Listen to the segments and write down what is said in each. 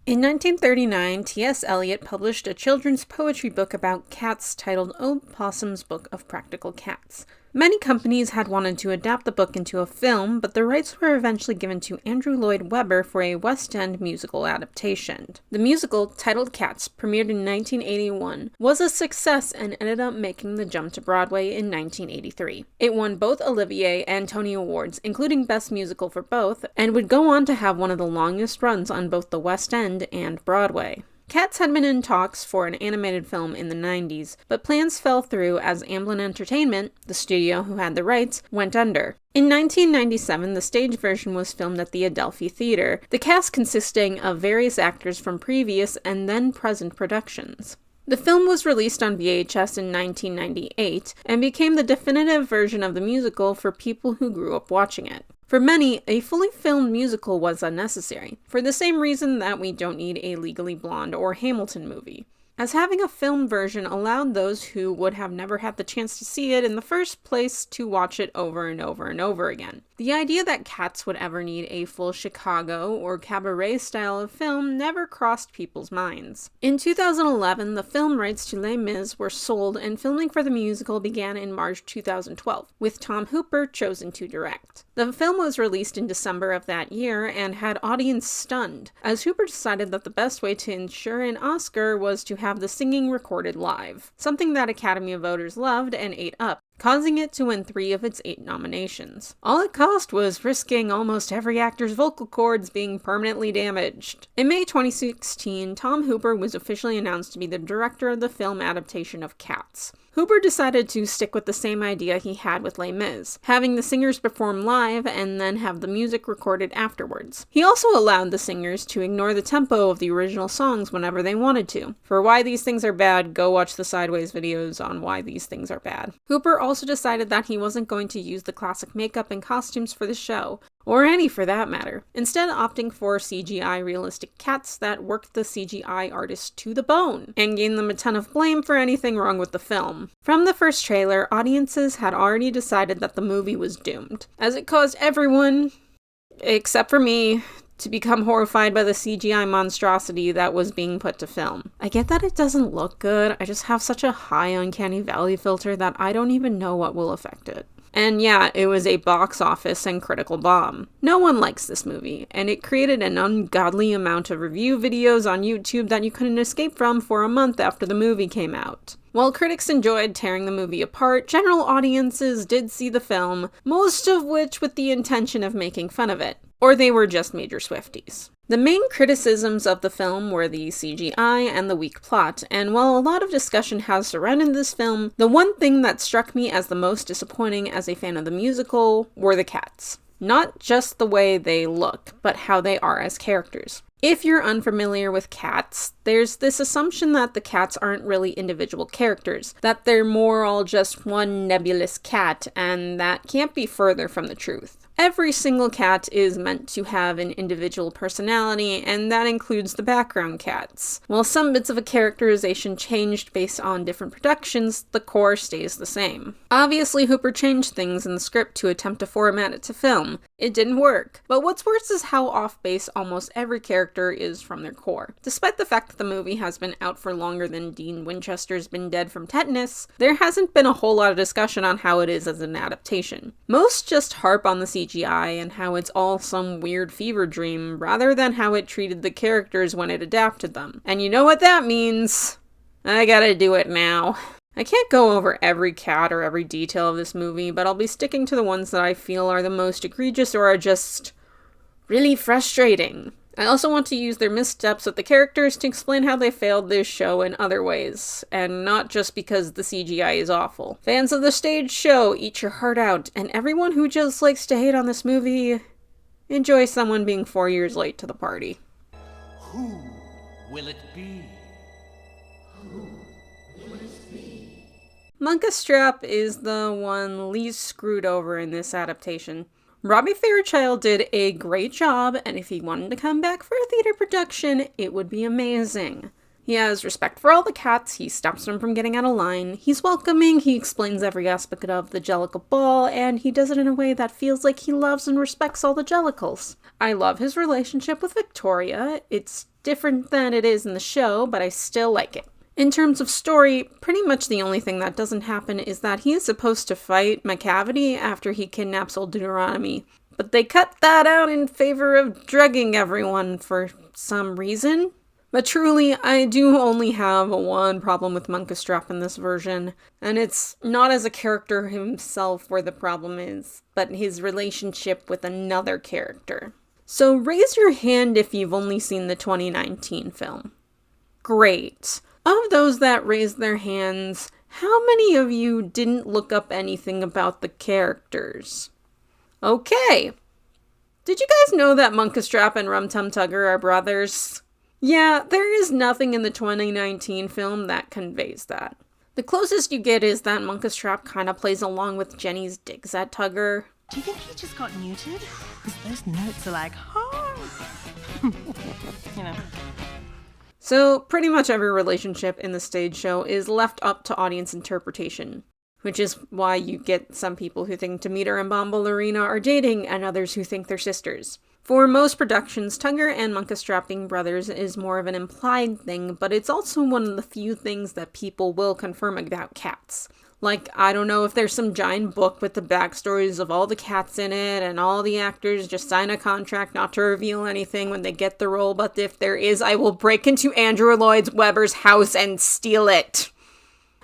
In 1939, T.S. Eliot published a children's poetry book about cats titled Old Possum's Book of Practical Cats. Many companies had wanted to adapt the book into a film, but the rights were eventually given to Andrew Lloyd Webber for a West End musical adaptation. The musical, titled Cats, premiered in 1981, was a success and ended up making the jump to Broadway in 1983. It won both Olivier and Tony Awards, including Best Musical for both, and would go on to have one of the longest runs on both the West End and Broadway. Cats had been in talks for an animated film in the 90s, but plans fell through as Amblin Entertainment, the studio who had the rights, went under. In 1997, the stage version was filmed at the Adelphi Theatre, the cast consisting of various actors from previous and then present productions. The film was released on VHS in 1998 and became the definitive version of the musical for people who grew up watching it. For many, a fully filmed musical was unnecessary, for the same reason that we don't need a Legally Blonde or Hamilton movie, as having a film version allowed those who would have never had the chance to see it in the first place to watch it over and over and over again. The idea that Cats would ever need a full Chicago or cabaret style of film never crossed people's minds. In 2011, the film rights to Les Mis were sold and filming for the musical began in March 2012, with Tom Hooper chosen to direct. The film was released in December of that year and had audience stunned, as Hooper decided that the best way to ensure an Oscar was to have the singing recorded live, something that Academy voters loved and ate up, causing it to win 3 of its 8 nominations. All it cost was risking almost every actor's vocal cords being permanently damaged. In May 2016, Tom Hooper was officially announced to be the director of the film adaptation of Cats. Hooper decided to stick with the same idea he had with Les Mis, having the singers perform live and then have the music recorded afterwards. He also allowed the singers to ignore the tempo of the original songs whenever they wanted to. For Why These Things Are Bad, go watch the Sideways videos on Why These Things Are Bad. Hooper also decided that he wasn't going to use the classic makeup and costumes for the show, or any for that matter, instead opting for CGI realistic cats that worked the CGI artist to the bone, and gained them a ton of blame for anything wrong with the film. From the first trailer, audiences had already decided that the movie was doomed, as it caused everyone, except for me, to become horrified by the CGI monstrosity that was being put to film. I get that it doesn't look good, I just have such a high uncanny valley filter that I don't even know what will affect it. And yeah, it was a box office and critical bomb. No one likes this movie, and it created an ungodly amount of review videos on YouTube that you couldn't escape from for a month after the movie came out. While critics enjoyed tearing the movie apart, general audiences did see the film, most of which with the intention of making fun of it. Or they were just major Swifties. The main criticisms of the film were the CGI and the weak plot, and while a lot of discussion has surrounded this film, the one thing that struck me as the most disappointing as a fan of the musical were the cats. Not just the way they look, but how they are as characters. If you're unfamiliar with cats, there's this assumption that the cats aren't really individual characters, that they're more all just one nebulous cat, and that can't be further from the truth. Every single cat is meant to have an individual personality, and that includes the background cats. While some bits of a characterization changed based on different productions, the core stays the same. Obviously, Hooper changed things in the script to attempt to format it to film. It didn't work. But what's worse is how off-base almost every character is from their core. Despite the fact that the movie has been out for longer than Dean Winchester's been dead from tetanus, there hasn't been a whole lot of discussion on how it is as an adaptation. Most just harp on the CGI and how it's all some weird fever dream, rather than how it treated the characters when it adapted them. And you know what that means? I gotta do it now. I can't go over every cat or every detail of this movie, but I'll be sticking to the ones that I feel are the most egregious or are just really frustrating. I also want to use their missteps with the characters to explain how they failed this show in other ways, and not just because the CGI is awful. Fans of the stage show, eat your heart out, and everyone who just likes to hate on this movie, enjoy someone being 4 years late to the party. Who will it be? Munkustrap is the one least screwed over in this adaptation. Robbie Fairchild did a great job, and if he wanted to come back for a theater production, it would be amazing. He has respect for all the cats, he stops them from getting out of line, he's welcoming, he explains every aspect of the Jellicle Ball, and he does it in a way that feels like he loves and respects all the Jellicles. I love his relationship with Victoria. It's different than it is in the show, but I still like it. In terms of story, pretty much the only thing that doesn't happen is that he is supposed to fight Macavity after he kidnaps Old Deuteronomy. But they cut that out in favor of drugging everyone for some reason. But truly, I do only have one problem with Munkustrap in this version, and it's not as a character himself where the problem is, but his relationship with another character. So raise your hand if you've only seen the 2019 film. Great. Of those that raised their hands, how many of you didn't look up anything about the characters? Okay. Did you guys know that Munkustrap and Rum Tum Tugger are brothers? Yeah, there is nothing in the 2019 film that conveys that. The closest you get is that Munkustrap kind of plays along with Jenny's digs at Tugger. Do you think he just got neutered? Because those notes are like, oh. You know. So, pretty much every relationship in the stage show is left up to audience interpretation, which is why you get some people who think Demeter and Bombalurina are dating and others who think they're sisters. For most productions, Tugger and Munkustrap being brothers is more of an implied thing, but it's also one of the few things that people will confirm about cats. Like, I don't know if there's some giant book with the backstories of all the cats in it, and all the actors just sign a contract not to reveal anything when they get the role, but if there is, I will break into Andrew Lloyd Webber's house and steal it.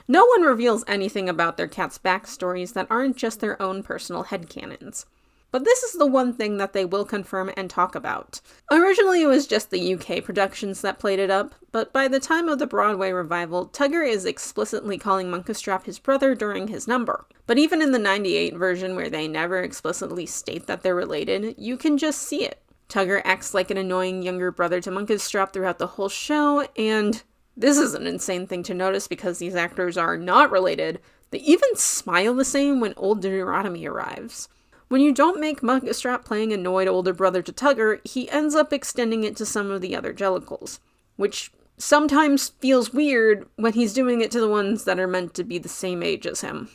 No one reveals anything about their cats' backstories that aren't just their own personal headcanons. But this is the one thing that they will confirm and talk about. Originally, it was just the UK productions that played it up, but by the time of the Broadway revival, Tugger is explicitly calling Munkustrap his brother during his number. But even in the 98 version, where they never explicitly state that they're related, you can just see it. Tugger acts like an annoying younger brother to Munkustrap throughout the whole show, and this is an insane thing to notice because these actors are not related. They even smile the same when Old Deuteronomy arrives. When you don't make Munkustrap playing annoyed older brother to Tugger, he ends up extending it to some of the other Jellicles, which sometimes feels weird when he's doing it to the ones that are meant to be the same age as him.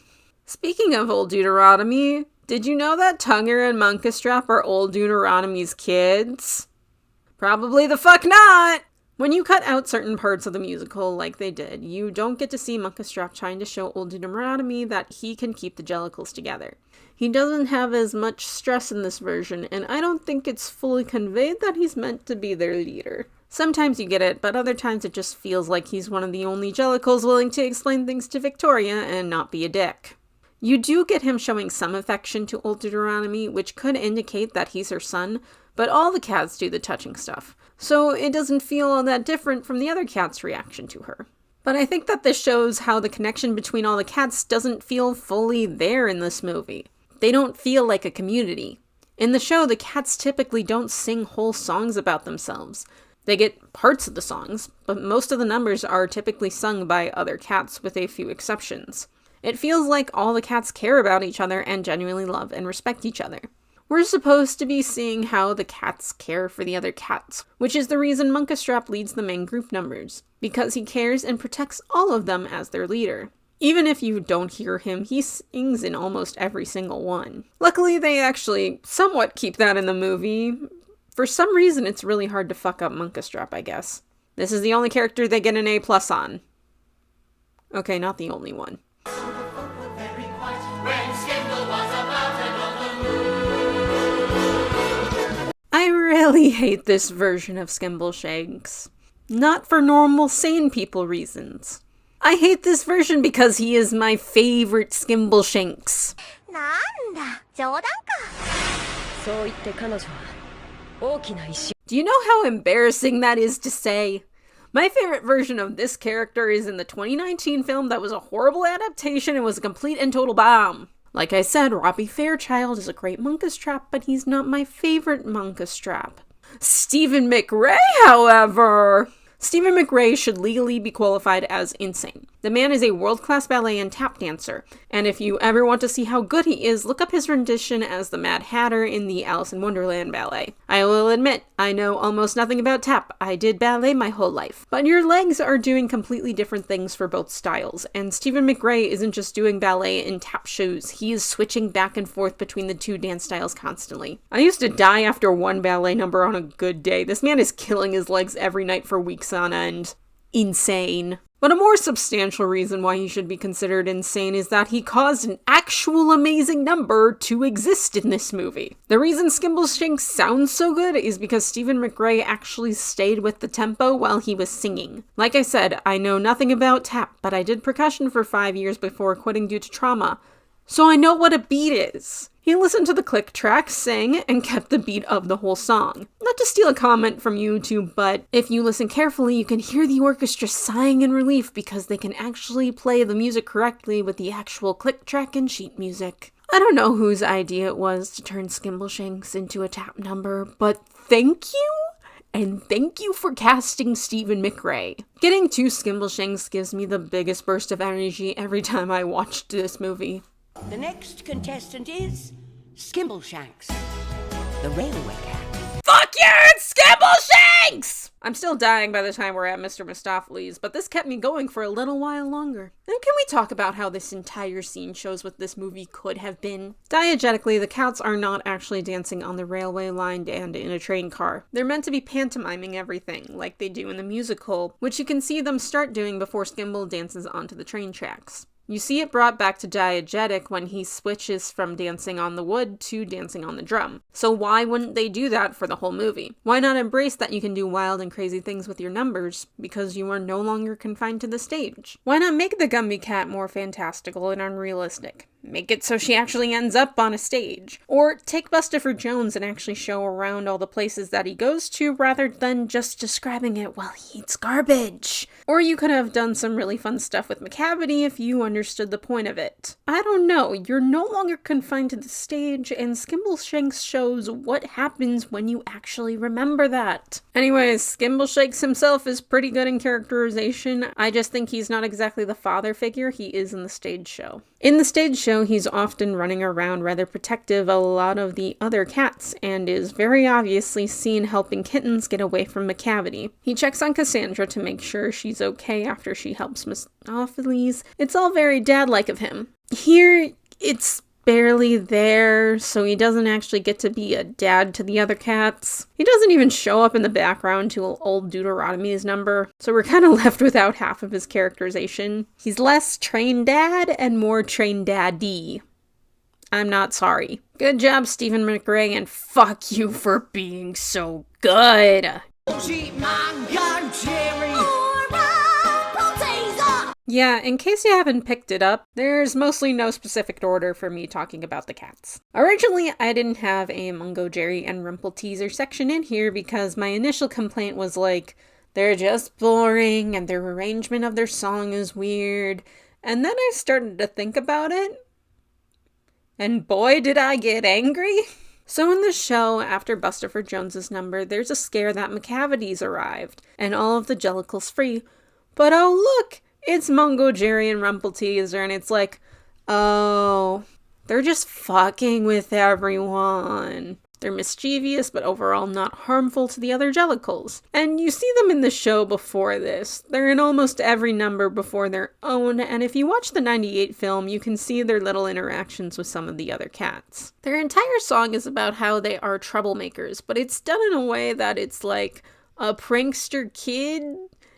Speaking of Old Deuteronomy, did you know that Tugger and Munkustrap are Old Deuteronomy's kids? Probably the fuck not! When you cut out certain parts of the musical like they did, you don't get to see Munkustrap trying to show Old Deuteronomy that he can keep the Jellicles together. He doesn't have as much stress in this version, and I don't think it's fully conveyed that he's meant to be their leader. Sometimes you get it, but other times it just feels like he's one of the only Jellicles willing to explain things to Victoria and not be a dick. You do get him showing some affection to Old Deuteronomy, which could indicate that he's her son, but all the cats do the touching stuff, so it doesn't feel all that different from the other cats' reaction to her. But I think that this shows how the connection between all the cats doesn't feel fully there in this movie. They don't feel like a community. In the show, the cats typically don't sing whole songs about themselves. They get parts of the songs, but most of the numbers are typically sung by other cats with a few exceptions. It feels like all the cats care about each other and genuinely love and respect each other. We're supposed to be seeing how the cats care for the other cats, which is the reason Munkustrap leads the main group numbers, because he cares and protects all of them as their leader. Even if you don't hear him, he sings in almost every single one. Luckily, they actually somewhat keep that in the movie. For some reason, it's really hard to fuck up Munkustrap, I guess. This is the only character they get an A+ on. Okay, not the only one. I really hate this version of Skimbleshanks. Not for normal, sane people reasons. I hate this version because he is my favorite Skimbleshanks. Do you know how embarrassing that is to say? My favorite version of this character is in the 2019 film that was a horrible adaptation and was a complete and total bomb. Like I said, Robbie Fairchild is a great Munkustrap, but he's not my favorite Munkustrap. Stephen McRae, however... Stephen McRae should legally be qualified as insane. The man is a world-class ballet and tap dancer, and if you ever want to see how good he is, look up his rendition as the Mad Hatter in the Alice in Wonderland ballet. I will admit, I know almost nothing about tap. I did ballet my whole life. But your legs are doing completely different things for both styles, and Stephen McRae isn't just doing ballet in tap shoes, he is switching back and forth between the two dance styles constantly. I used to die after one ballet number on a good day. This man is killing his legs every night for weeks on end. Insane. But a more substantial reason why he should be considered insane is that he caused an actual amazing number to exist in this movie. The reason Skimbleshanks sounds so good is because Stephen McRae actually stayed with the tempo while he was singing. Like I said, I know nothing about tap, but I did percussion for 5 years before quitting due to trauma, so I know what a beat is. He listened to the click track, sang, and kept the beat of the whole song. Not to steal a comment from YouTube, but if you listen carefully, you can hear the orchestra sighing in relief because they can actually play the music correctly with the actual click track and sheet music. I don't know whose idea it was to turn Skimbleshanks into a tap number, but thank you! And thank you for casting Stephen McRae. Getting to Skimbleshanks gives me the biggest burst of energy every time I watched this movie. The next contestant is Skimbleshanks, the railway cat. Fuck yeah, it's Skimbleshanks! I'm still dying by the time we're at Mr. Mistoffelees, but this kept me going for a little while longer. And can we talk about how this entire scene shows what this movie could have been? Diegetically, the cats are not actually dancing on the railway line and in a train car. They're meant to be pantomiming everything, like they do in the musical, which you can see them start doing before Skimble dances onto the train tracks. You see it brought back to diegetic when he switches from dancing on the wood to dancing on the drum. So why wouldn't they do that for the whole movie? Why not embrace that you can do wild and crazy things with your numbers because you are no longer confined to the stage? Why not make the Gumby cat more fantastical and unrealistic? Make it so she actually ends up on a stage. Or take Bustopher Jones and actually show around all the places that he goes to rather than just describing it while he eats garbage. Or you could have done some really fun stuff with Macavity if you understood the point of it. I don't know, you're no longer confined to the stage, and Skimbleshanks shows what happens when you actually remember that. Anyways, Skimbleshanks himself is pretty good in characterization. I just think he's not exactly the father figure he is in the stage show. In the stage show, he's often running around rather protective of a lot of the other cats, and is very obviously seen helping kittens get away from Macavity. He checks on Cassandra to make sure she's okay after she helps Mistoffelees. It's all very dad-like of him. Here, it's barely there, so he doesn't actually get to be a dad to the other cats. He doesn't even show up in the background to old Deuteronomy's number, so we're kind of left without half of his characterization. He's less trained dad and more trained daddy. I'm not sorry. Good job, Stephen McRae, and fuck you for being so good. Yeah, in case you haven't picked it up, there's mostly no specific order for me talking about the cats. Originally, I didn't have a Mungojerrie and Rumpleteazer section in here because my initial complaint was like, they're just boring and their arrangement of their song is weird. And then I started to think about it, and boy did I get angry. So in the show, after Bustopher Jones's number, there's a scare that Macavity's arrived, and all of the Jellicle's free. But oh look! It's Mungojerrie and Rumpleteazer, and it's like, oh, they're just fucking with everyone. They're mischievous, but overall not harmful to the other Jellicles. And you see them in the show before this. They're in almost every number before their own, and if you watch the 98 film, you can see their little interactions with some of the other cats. Their entire song is about how they are troublemakers, but it's done in a way that it's like a prankster kid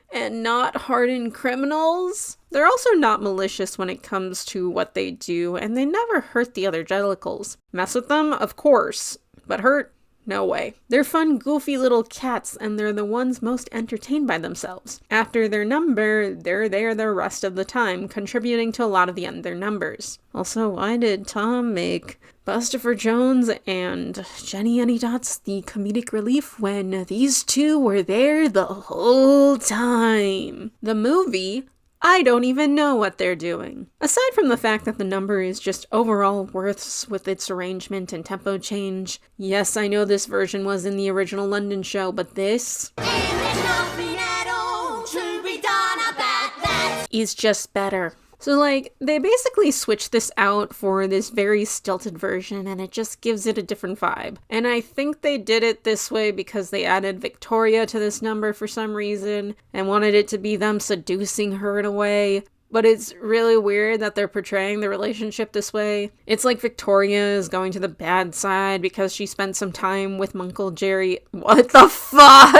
and not hardened criminals. They're also not malicious when it comes to what they do, and they never hurt the other Jellicles. Mess with them? Of course. But hurt? No way. They're fun, goofy little cats, and they're the ones most entertained by themselves. After their number, they're there the rest of the time, contributing to a lot of the other numbers. Also, why did Tom make Bustopher Jones and Jennyanydots the comedic relief when these two were there the whole time? The movie, I don't even know what they're doing. Aside from the fact that the number is just overall worse with its arrangement and tempo change, yes, I know this version was in the original London show, but this... And there's nothing at all is just better. So, like, they basically switched this out for this very stilted version, and it just gives it a different vibe. And I think they did it this way because they added Victoria to this number for some reason, and wanted it to be them seducing her in a way. But it's really weird that they're portraying the relationship this way. It's like Victoria is going to the bad side because she spent some time with Mungojerrie. What the fuck?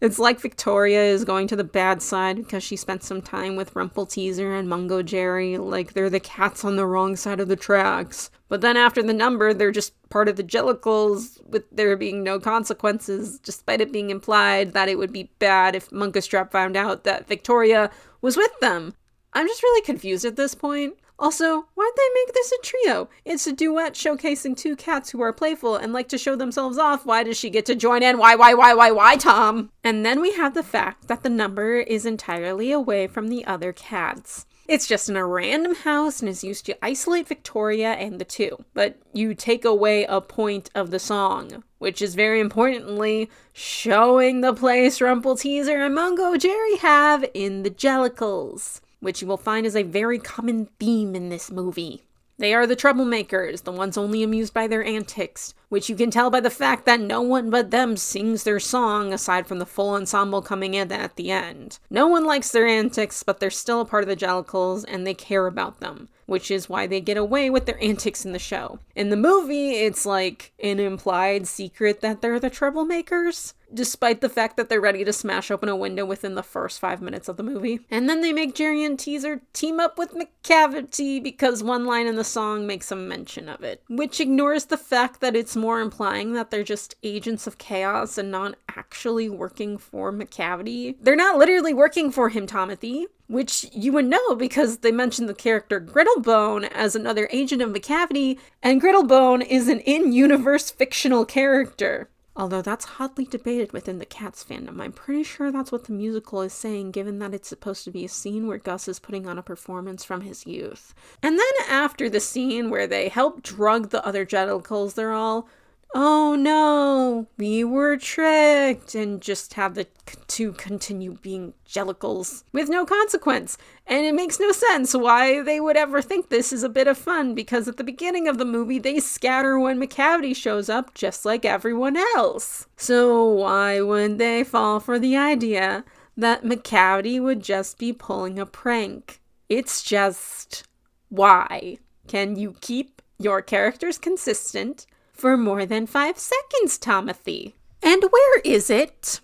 It's like Victoria is going to the bad side because she spent some time with Rumpleteazer and Mungojerrie, like they're the cats on the wrong side of the tracks. But then after the number, they're just part of the Jellicles, with there being no consequences, despite it being implied that it would be bad if Munkustrap found out that Victoria was with them. I'm just really confused at this point. Also, why'd they make this a trio? It's a duet showcasing two cats who are playful and like to show themselves off. Why does she get to join in? Why, Tom? And then we have the fact that the number is entirely away from the other cats. It's just in a random house and is used to isolate Victoria and the two. But you take away a point of the song, which is very importantly showing the place Rumpleteazer and Mungojerrie have in the Jellicles, which you will find is a very common theme in this movie. They are the troublemakers, the ones only amused by their antics, which you can tell by the fact that no one but them sings their song aside from the full ensemble coming in at the end. No one likes their antics, but they're still a part of the Jellicles and they care about them, which is why they get away with their antics in the show. In the movie, it's like an implied secret that they're the troublemakers, despite the fact that they're ready to smash open a window within the first 5 minutes of the movie. And then they make Jennyanydots team up with Macavity because one line in the song makes a mention of it, which ignores the fact that it's more implying that they're just agents of chaos and not actually working for Macavity. They're not literally working for him, Tomothy, which you would know because they mentioned the character Grittlebone as another agent of Macavity, and Grittlebone is an in-universe fictional character. Although that's hotly debated within the Cats fandom. I'm pretty sure that's what the musical is saying, given that it's supposed to be a scene where Gus is putting on a performance from his youth. And then after the scene where they help drug the other Jellicles, they're all, oh no, we were tricked, and just have the two continue being Jellicles with no consequence. And it makes no sense why they would ever think this is a bit of fun, because at the beginning of the movie, they scatter when Macavity shows up just like everyone else. So why would they fall for the idea that Macavity would just be pulling a prank? It's just, why? Can you keep your characters consistent for more than 5 seconds, Tomothy? And where is it?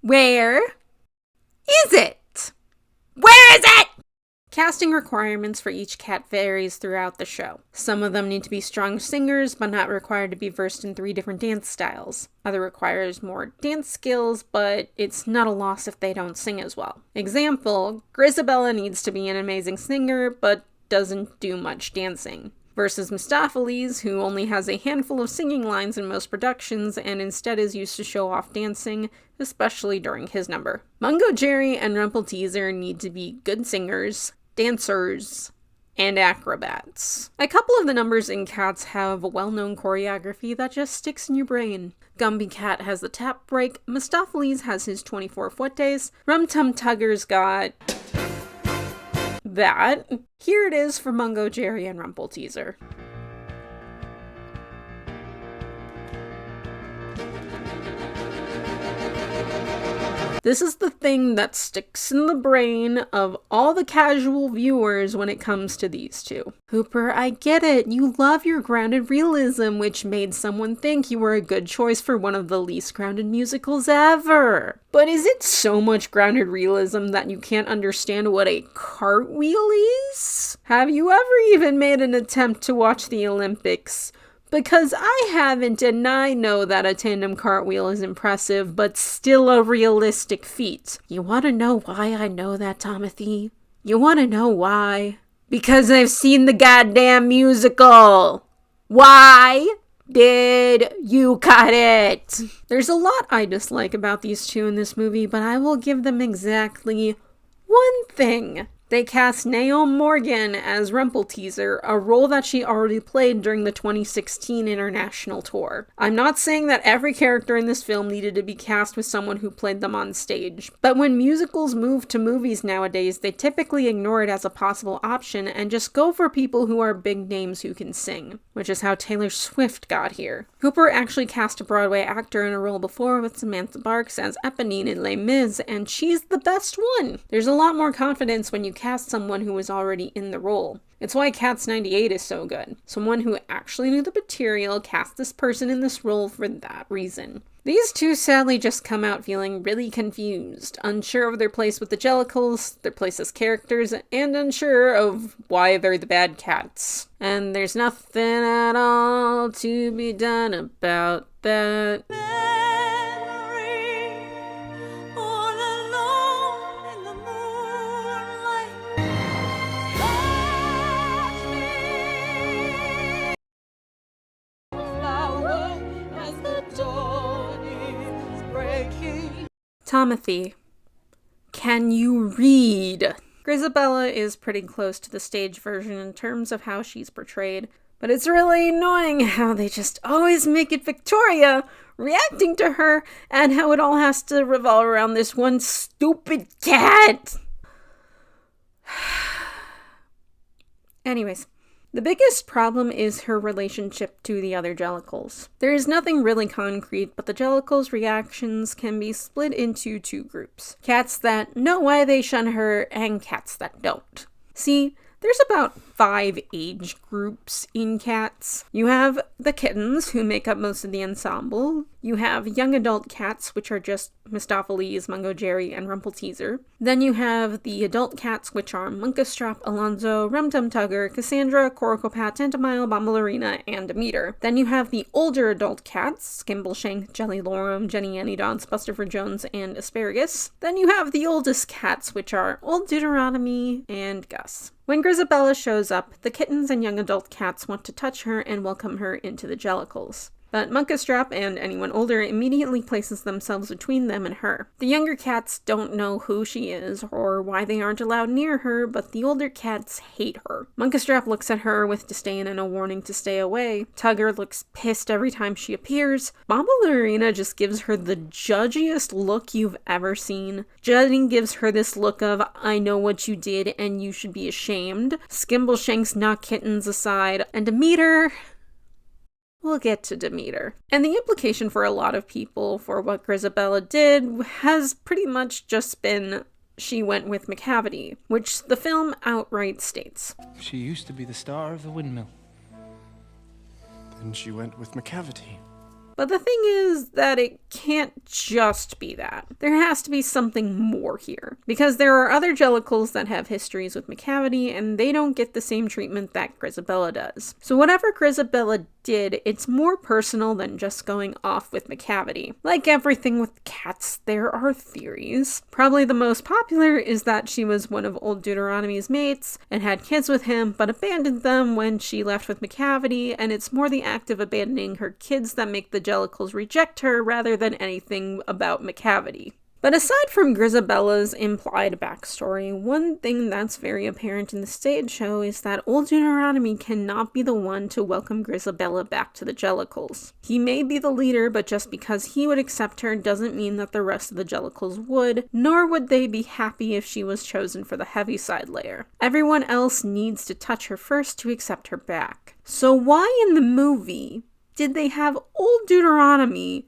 Where is it? Where is it? Casting requirements for each cat varies throughout the show. Some of them need to be strong singers, but not required to be versed in 3 different dance styles. Other requires more dance skills, but it's not a loss if they don't sing as well. Example, Grizabella needs to be an amazing singer, but doesn't do much dancing. Versus Mistoffelees, who only has a handful of singing lines in most productions and instead is used to show off dancing, especially during his number. Mungojerrie and Rumpleteazer need to be good singers, dancers, and acrobats. A couple of the numbers in Cats have a well-known choreography that just sticks in your brain. Gumby Cat has the tap break, Mistoffelees has his 24 footes, Rum Tum Tugger's got that. Here it is for Mungojerrie and Rumpleteazer. This is the thing that sticks in the brain of all the casual viewers when it comes to these two. Hooper, I get it. You love your grounded realism, which made someone think you were a good choice for one of the least grounded musicals ever. But is it so much grounded realism that you can't understand what a cartwheel is? Have you ever even made an attempt to watch the Olympics? Because I haven't, and I know that a tandem cartwheel is impressive, but still a realistic feat. You want to know why I know that, Tomothy? You want to know why? Because I've seen the goddamn musical! Why did you cut it? There's a lot I dislike about these two in this movie, but I will give them exactly one thing They cast Naomi Morgan as Rumpleteazer, a role that she already played during the 2016 international tour. I'm not saying that every character in this film needed to be cast with someone who played them on stage, but when musicals move to movies nowadays, they typically ignore it as a possible option and just go for people who are big names who can sing, which is how Taylor Swift got here. Cooper actually cast a Broadway actor in a role before with Samantha Barks as Eponine in Les Mis, and she's the best one. There's a lot more confidence when you cast someone who was already in the role. It's why Cats 98 is so good. Someone who actually knew the material cast this person in this role for that reason. These two sadly just come out feeling really confused, unsure of their place with the Jellicles, their place as characters, and unsure of why they're the bad cats. And there's nothing at all to be done about that. Timothy, can you read? Grizabella is pretty close to the stage version in terms of how she's portrayed, but it's really annoying how they just always make it Victoria reacting to her and how it all has to revolve around this one stupid cat. Anyways. The biggest problem is her relationship to the other Jellicles. There is nothing really concrete, but the Jellicles' reactions can be split into two groups. Cats that know why they shun her, and cats that don't. See, there's about 5 age groups in cats. You have the kittens, who make up most of the ensemble. You have young adult cats, which are just Mistoffelees, Mungojerrie, and Rumpleteazer. Then you have the adult cats, which are Munkustrap, Alonzo, Rum Tum Tugger, Cassandra, Corocopat, Tantamile, Bombalurina, and Demeter. Then you have the older adult cats, Skimbleshanks, Jellylorum, Jennyanydots, Bustopher Jones, and Asparagus. Then you have the oldest cats, which are Old Deuteronomy and Gus. When Grizabella shows up, the kittens and young adult cats want to touch her and welcome her into the Jellicles. But Munkustrap and anyone older immediately places themselves between them and her. The younger cats don't know who she is or why they aren't allowed near her, but the older cats hate her. Munkustrap looks at her with disdain and a warning to stay away. Tugger looks pissed every time she appears. Bombalurina just gives her the judgiest look you've ever seen. Jenny gives her this look of, I know what you did and you should be ashamed. Skimbleshanks knock kittens aside, and Demeter... We'll get to Demeter. And the implication for a lot of people for what Grizabella did has pretty much just been she went with Macavity, which the film outright states. She used to be the star of the windmill. Then she went with Macavity. But the thing is that it can't just be that. There has to be something more here. Because there are other Jellicles that have histories with Macavity, and they don't get the same treatment that Grizabella does. So whatever Grizabella did, it's more personal than just going off with Macavity. Like everything with cats, there are theories. Probably the most popular is that she was one of Old Deuteronomy's mates and had kids with him, but abandoned them when she left with Macavity, and it's more the act of abandoning her kids that make the Jellicles reject her rather than anything about Macavity. But aside from Grizabella's implied backstory, one thing that's very apparent in the stage show is that Old Deuteronomy cannot be the one to welcome Grizabella back to the Jellicles. He may be the leader, but just because he would accept her doesn't mean that the rest of the Jellicles would, nor would they be happy if she was chosen for the Heaviside layer. Everyone else needs to touch her first to accept her back. So why in the movie did they have Old Deuteronomy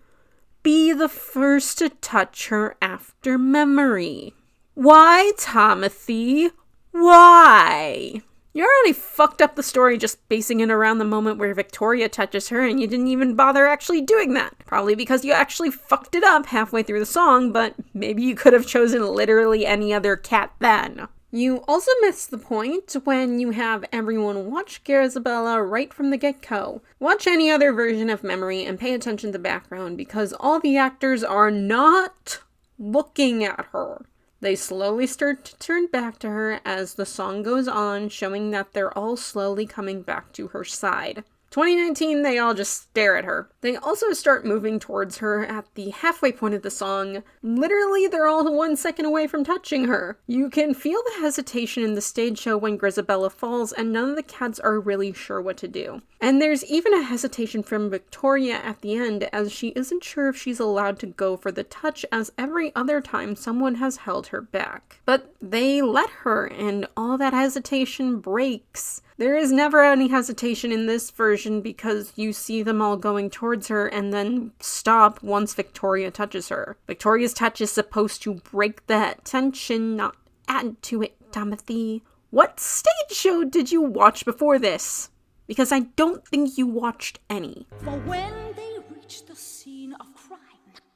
be the first to touch her after memory? Why, Timothy? Why? You already fucked up the story just basing it around the moment where Victoria touches her, and you didn't even bother actually doing that. Probably because you actually fucked it up halfway through the song, but maybe you could have chosen literally any other cat then. You also miss the point when you have everyone watch Grizabella right from the get-go. Watch any other version of Memory and pay attention to the background because all the actors are not looking at her. They slowly start to turn back to her as the song goes on, showing that they're all slowly coming back to her side. 2019, they all just stare at her. They also start moving towards her at the halfway point of the song. Literally, they're all 1 second away from touching her. You can feel the hesitation in the stage show when Grizabella falls, and none of the cats are really sure what to do. And there's even a hesitation from Victoria at the end, as she isn't sure if she's allowed to go for the touch, as every other time someone has held her back. But they let her, and all that hesitation breaks. There is never any hesitation in this version because you see them all going towards her and then stop once Victoria touches her. Victoria's touch is supposed to break that tension, not add to it, Timothy. What stage show did you watch before this? Because I don't think you watched any. For when they reach the scene of crime,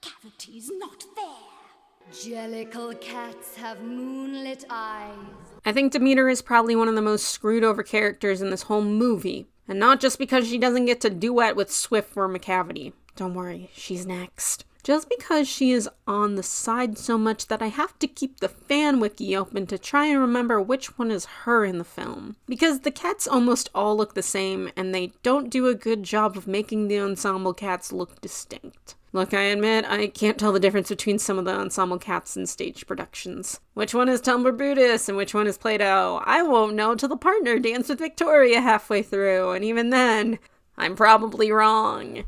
Macavity's not there. Jellicle cats have moonlit eyes. I think Demeter is probably one of the most screwed over characters in this whole movie. And not just because she doesn't get to duet with Swift or Macavity. Don't worry, she's next. Just because she is on the side so much that I have to keep the fan wiki open to try and remember which one is her in the film. Because the cats almost all look the same, and they don't do a good job of making the ensemble cats look distinct. Look, I admit, I can't tell the difference between some of the ensemble cats in stage productions. Which one is Tumbler Brutus and which one is Play-Doh? I won't know till the partner danced with Victoria halfway through, and even then, I'm probably wrong.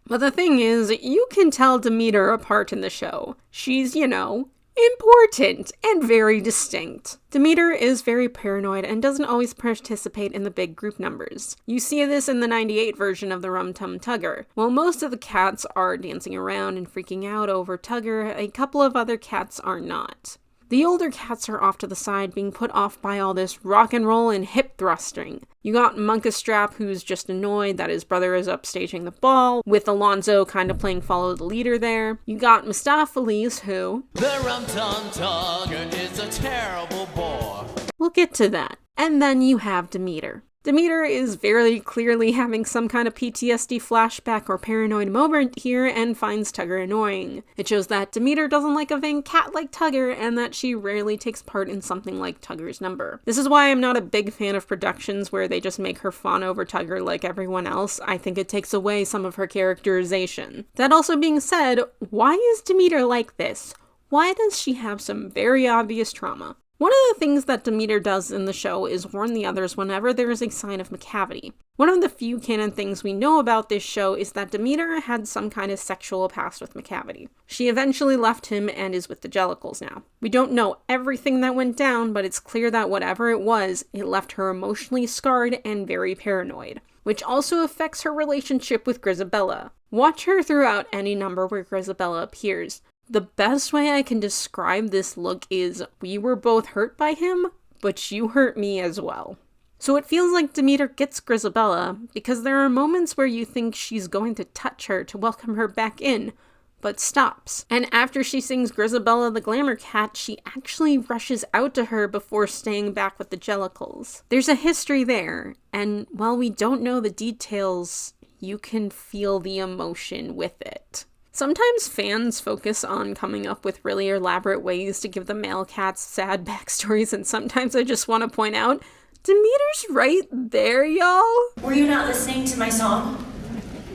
But the thing is, you can tell Demeter apart in the show. She's, important and very distinct. Demeter is very paranoid and doesn't always participate in the big group numbers. You see this in the 98 version of the Rum Tum Tugger. While most of the cats are dancing around and freaking out over Tugger, a couple of other cats are not. The older cats are off to the side, being put off by all this rock and roll and hip thrusting. You got Munkustrap, who's just annoyed that his brother is upstaging the ball, with Alonzo kind of playing follow the leader there. You got Mistoffelees, who... The Rum Tum Tugger is a terrible bore. We'll get to that. And then you have Demeter. Demeter is very clearly having some kind of PTSD flashback or paranoid moment here and finds Tugger annoying. It shows that Demeter doesn't like a vain cat like Tugger and that she rarely takes part in something like Tugger's number. This is why I'm not a big fan of productions where they just make her fawn over Tugger like everyone else. I think it takes away some of her characterization. That also being said, why is Demeter like this? Why does she have some very obvious trauma? One of the things that Demeter does in the show is warn the others whenever there is a sign of Macavity. One of the few canon things we know about this show is that Demeter had some kind of sexual past with Macavity. She eventually left him and is with the Jellicles now. We don't know everything that went down, but it's clear that whatever it was, it left her emotionally scarred and very paranoid, which also affects her relationship with Grizabella. Watch her throughout any number where Grizabella appears. The best way I can describe this look is, we were both hurt by him, but you hurt me as well. So it feels like Demeter gets Grizabella, because there are moments where you think she's going to touch her to welcome her back in, but stops. And after she sings Grizabella the Glamour Cat, she actually rushes out to her before staying back with the Jellicles. There's a history there, and while we don't know the details, you can feel the emotion with it. Sometimes fans focus on coming up with really elaborate ways to give the male cats sad backstories, and sometimes I just want to point out, Demeter's right there, y'all. Were you not listening to my song?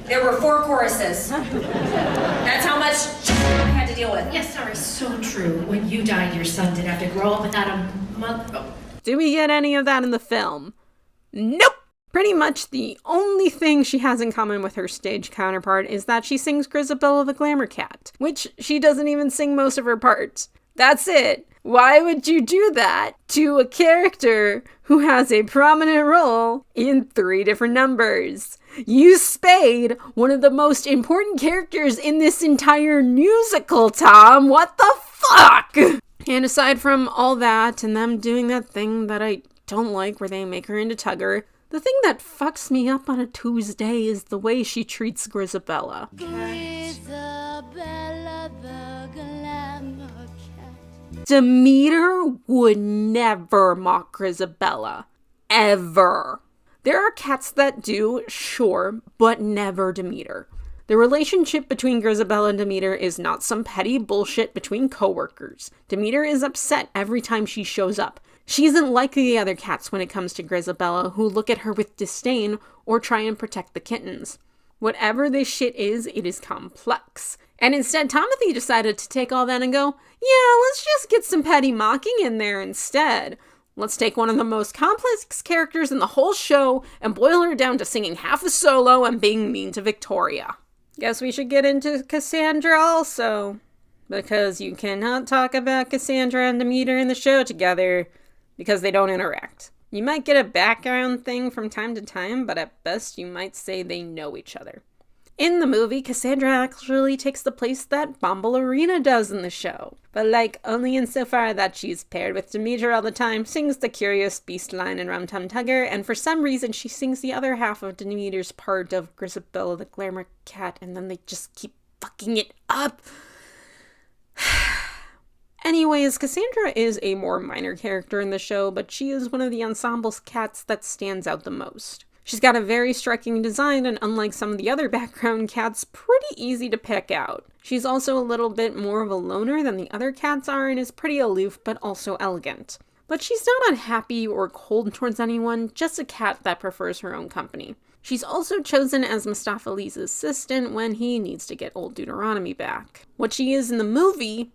There were 4 choruses. That's how much I had to deal with. Yes, sorry, so true. When you died, your son did have to grow up without a mother. Do we get any of that in the film? Nope! Pretty much the only thing she has in common with her stage counterpart is that she sings Grizabella the Glamour Cat, which she doesn't even sing most of her parts. That's it. Why would you do that to a character who has a prominent role in 3 different numbers? You spade one of the most important characters in this entire musical, Tom. What the fuck? And aside from all that and them doing that thing that I don't like where they make her into Tugger, the thing that fucks me up on a Tuesday is the way she treats Grizabella. Grizabella the Glamour Cat. Demeter would never mock Grizabella. Ever. There are cats that do, sure, but never Demeter. The relationship between Grizabella and Demeter is not some petty bullshit between coworkers. Demeter is upset every time she shows up. She isn't like the other cats when it comes to Grizabella, who look at her with disdain or try and protect the kittens. Whatever this shit is, it is complex. And instead, Timothy decided to take all that and go, yeah, let's just get some petty mocking in there instead. Let's take one of the most complex characters in the whole show and boil her down to singing half a solo and being mean to Victoria. Guess we should get into Cassandra also, because you cannot talk about Cassandra and Demeter in the show together because they don't interact. You might get a background thing from time to time, but at best you might say they know each other. In the movie, Cassandra actually takes the place that Bombalurina does in the show, but only insofar that she's paired with Demeter all the time, sings the curious beast line in Rum Tum Tugger, and for some reason she sings the other half of Demeter's part of Grizabella the glamour cat, and then they just keep fucking it up. Anyways, Cassandra is a more minor character in the show, but she is one of the ensemble's cats that stands out the most. She's got a very striking design, and unlike some of the other background cats, pretty easy to pick out. She's also a little bit more of a loner than the other cats are, and is pretty aloof, but also elegant. But she's not unhappy or cold towards anyone, just a cat that prefers her own company. She's also chosen as Mistoffelees' assistant when he needs to get old Deuteronomy back. What she is in the movie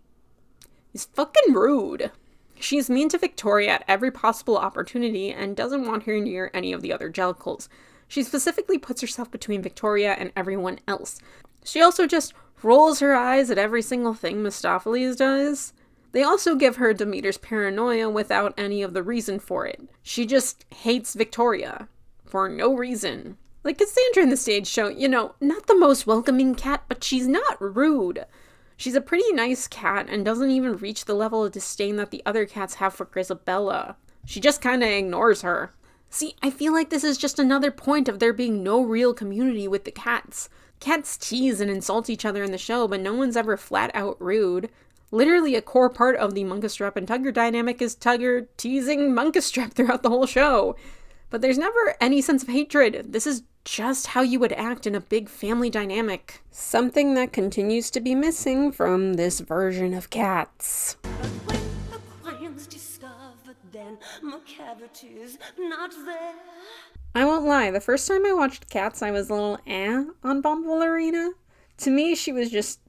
is fucking rude. She's mean to Victoria at every possible opportunity and doesn't want her near any of the other Jellicles. She specifically puts herself between Victoria and everyone else. She also just rolls her eyes at every single thing Mistoffelees does. They also give her Demeter's paranoia without any of the reason for it. She just hates Victoria. For no reason. Like Cassandra in the stage show, not the most welcoming cat, but she's not rude. She's a pretty nice cat and doesn't even reach the level of disdain that the other cats have for Grizabella. She just kinda ignores her. See, I feel like this is just another point of there being no real community with the cats. Cats tease and insult each other in the show, but no one's ever flat out rude. Literally a core part of the Munkustrap and Tugger dynamic is Tugger teasing Munkustrap throughout the whole show. But there's never any sense of hatred. This is just how you would act in a big family dynamic. Something that continues to be missing from this version of cats. Macavity's not there. I won't lie, the first time I watched Cats, I was a little on Bombalurina. To me, she was just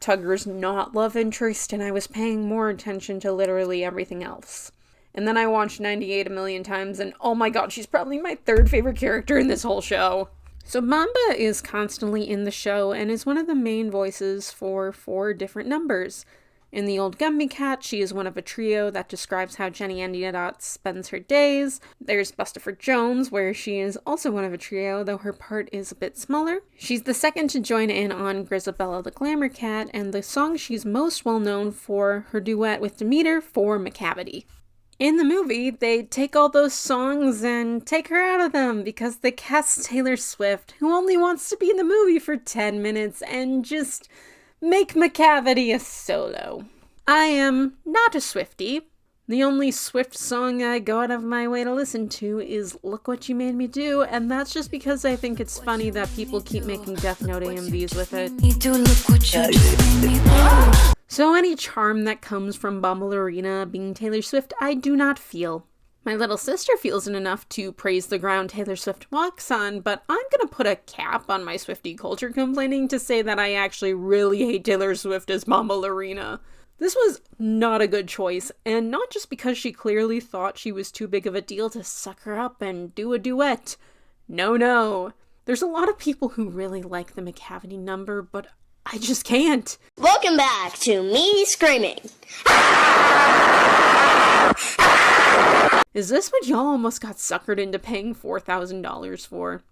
Tugger's not love interest, and I was paying more attention to literally everything else. And then I watched 98 a million times, and oh my god, she's probably my third favorite character in this whole show. So Mamba is constantly in the show, and is one of the main voices for 4 different numbers. In The Old Gumby Cat, she is one of a trio that describes how Jennyanydots spends her days. There's Bustopher Jones, where she is also one of a trio, though her part is a bit smaller. She's the second to join in on Grizabella the Glamour Cat, and the song she's most well known for, her duet with Demeter for Macavity. In the movie, they take all those songs and take her out of them because they cast Taylor Swift, who only wants to be in the movie for 10 minutes, and just make Macavity a solo. I am not a Swiftie. The only Swift song I go out of my way to listen to is Look What You Made Me Do, and that's just because I think it's funny that people keep making Death Note AMVs with it. So any charm that comes from Bombalurina being Taylor Swift, I do not feel. My little sister feels it enough to praise the ground Taylor Swift walks on, but I'm gonna put a cap on my Swiftie culture complaining to say that I actually really hate Taylor Swift as Bombalurina. This was not a good choice, and not just because she clearly thought she was too big of a deal to suck her up and do a duet. No. There's a lot of people who really like the Macavity number, but I just can't. Welcome back to me screaming. Is this what y'all almost got suckered into paying $4,000 for?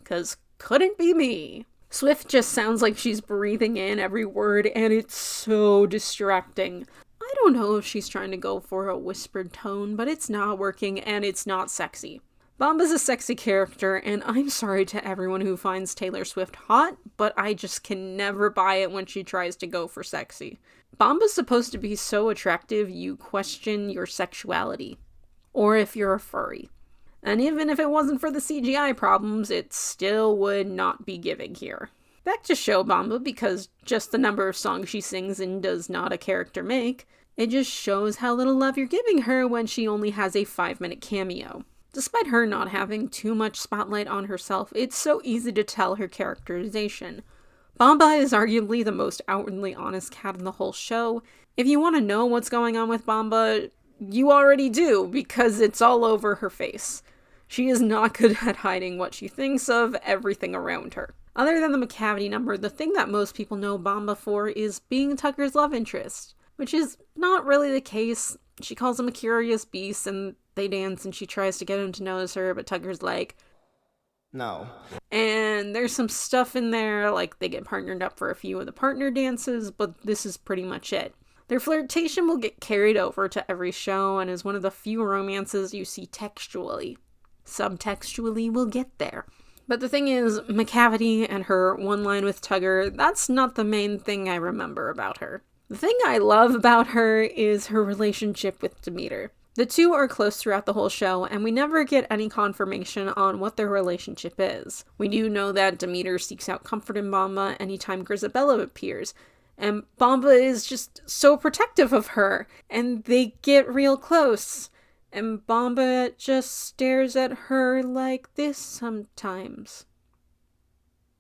'Cause couldn't be me. Swift just sounds like she's breathing in every word, and it's so distracting. I don't know if she's trying to go for a whispered tone, but it's not working, and it's not sexy. Bomba's a sexy character, and I'm sorry to everyone who finds Taylor Swift hot, but I just can never buy it when she tries to go for sexy. Bomba's supposed to be so attractive you question your sexuality. Or if you're a furry. And even if it wasn't for the CGI problems, it still would not be giving here. Back to show Bomba, because just the number of songs she sings in does not a character make. It just shows how little love you're giving her when she only has a 5-minute cameo. Despite her not having too much spotlight on herself, it's so easy to tell her characterization. Bomba is arguably the most outwardly honest cat in the whole show. If you want to know what's going on with Bomba, you already do, because it's all over her face. She is not good at hiding what she thinks of everything around her. Other than the Macavity number, the thing that most people know Bomba for is being Tugger's love interest, which is not really the case. She calls him a curious beast, and they dance, and she tries to get him to notice her, but Tugger's like, No. and there's some stuff in there, like they get partnered up for a few of the partner dances, but this is pretty much it. Their flirtation will get carried over to every show and is one of the few romances you see textually. Subtextually, we'll get there. But the thing is, Macavity and her one line with Tugger, that's not the main thing I remember about her. The thing I love about her is her relationship with Demeter. The two are close throughout the whole show, and we never get any confirmation on what their relationship is. We do know that Demeter seeks out comfort in Bomba anytime Grizabella appears, and Bomba is just so protective of her, and they get real close. And Bomba just stares at her like this sometimes.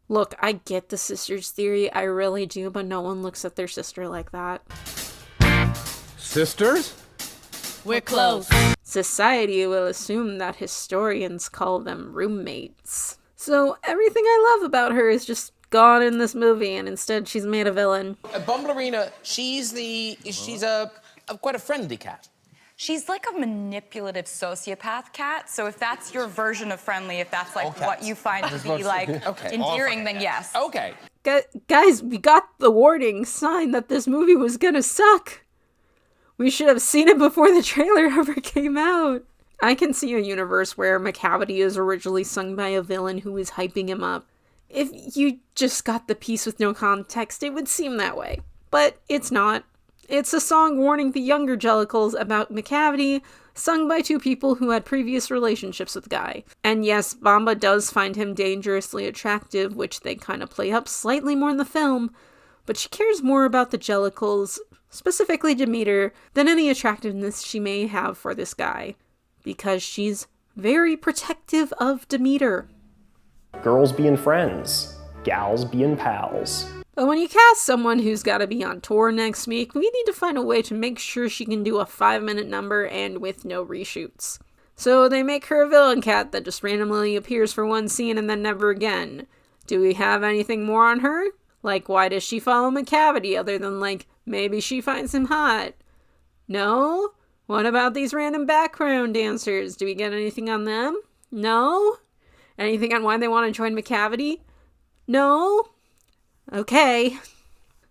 Look, I get the sisters theory, I really do, but no one looks at their sister like that. Sisters? We're close. Society will assume that historians call them roommates. So everything I love about her is just gone in this movie, and instead she's made a villain. Bombalurina, she's quite a friendly cat. She's like a manipulative sociopath cat, so if that's your version of friendly, if that's like what you find to be like endearing, then yes. Okay. Guys, we got the warning sign that this movie was gonna suck. We should have seen it before the trailer ever came out. I can see a universe where Macavity is originally sung by a villain who is hyping him up. If you just got the piece with no context, it would seem that way. But it's not. It's a song warning the younger Jellicles about Macavity, sung by two people who had previous relationships with Guy. And yes, Bomba does find him dangerously attractive, which they kind of play up slightly more in the film, but she cares more about the Jellicles, specifically Demeter, than any attractiveness she may have for this guy, because she's very protective of Demeter. Girls being friends, gals being pals. But when you cast someone who's got to be on tour next week, we need to find a way to make sure she can do a 5-minute number and with no reshoots. So they make her a villain cat that just randomly appears for one scene and then never again. Do we have anything more on her? Like, why does she follow Macavity other than, like, maybe she finds him hot? No? What about these random background dancers? Do we get anything on them? No? Anything on why they want to join Macavity? No? Okay.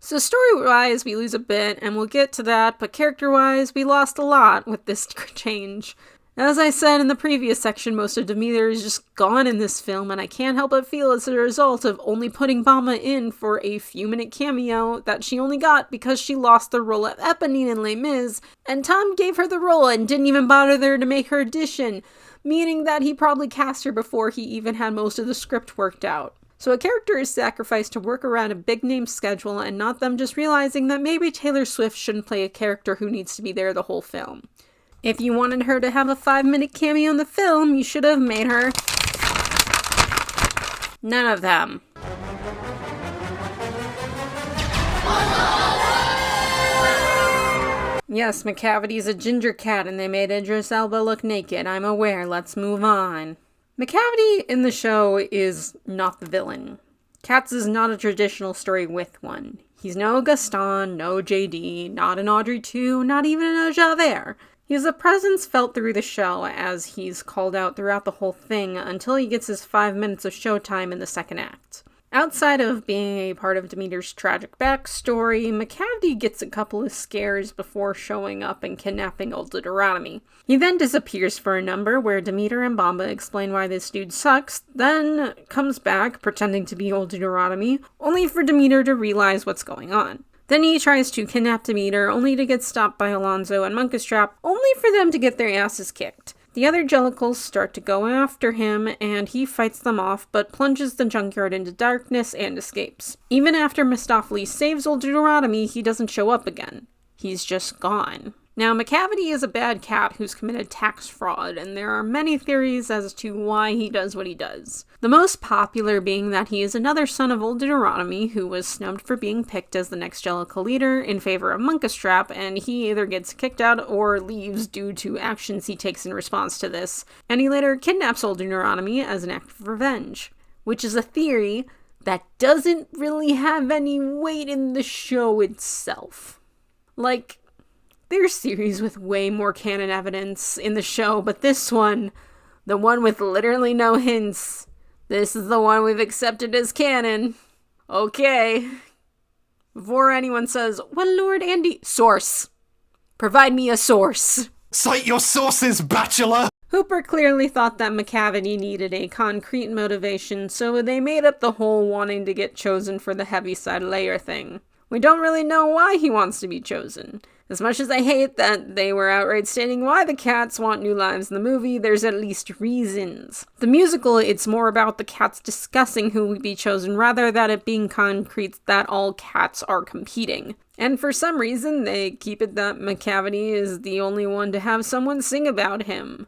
So story-wise, we lose a bit, and we'll get to that, but character-wise, we lost a lot with this change. As I said in the previous section, most of Demeter is just gone in this film, and I can't help but feel it's a result of only putting Bomba in for a few-minute cameo that she only got because she lost the role of Eponine in Les Mis, and Tom gave her the role and didn't even bother there to make her audition, meaning that he probably cast her before he even had most of the script worked out. So a character is sacrificed to work around a big-name schedule and not them just realizing that maybe Taylor Swift shouldn't play a character who needs to be there the whole film. If you wanted her to have a 5-minute cameo in the film, you should have made her none of them. Yes, Macavity's a ginger cat and they made Idris Elba look naked. I'm aware, let's move on. Macavity in the show is not the villain. Cats is not a traditional story with one. He's no Gaston, no JD, not an Audrey 2, not even a Javert. He's a presence felt through the show as he's called out throughout the whole thing until he gets his 5 minutes of showtime in the second act. Outside of being a part of Demeter's tragic backstory, Macavity gets a couple of scares before showing up and kidnapping old Deuteronomy. He then disappears for a number where Demeter and Bomba explain why this dude sucks, then comes back pretending to be old Deuteronomy, only for Demeter to realize what's going on. Then he tries to kidnap Demeter, only to get stopped by Alonzo and Munkustrap, only for them to get their asses kicked. The other Jellicles start to go after him, and he fights them off, but plunges the junkyard into darkness and escapes. Even after Mistoffelees saves old Deuteronomy, he doesn't show up again. He's just gone. Now, Macavity is a bad cat who's committed tax fraud, and there are many theories as to why he does what he does. The most popular being that he is another son of Old Deuteronomy who was snubbed for being picked as the next Jellicle leader in favor of Munkustrap, and he either gets kicked out or leaves due to actions he takes in response to this, and he later kidnaps Old Deuteronomy as an act of revenge, which is a theory that doesn't really have any weight in the show itself. Like, there's series with way more canon evidence in the show, but this one, the one with literally no hints, this is the one we've accepted as canon. Okay. Before anyone says, well, Lord Andy, source. Provide me a source. Cite your sources, bachelor! Hooper clearly thought that Macavity needed a concrete motivation, so they made up the whole wanting to get chosen for the Heaviside Layer thing. We don't really know why he wants to be chosen. As much as I hate that they were outright stating why the cats want new lives in the movie, there's at least reasons. The musical, it's more about the cats discussing who would be chosen rather than it being concrete that all cats are competing. And for some reason, they keep it that Macavity is the only one to have someone sing about him.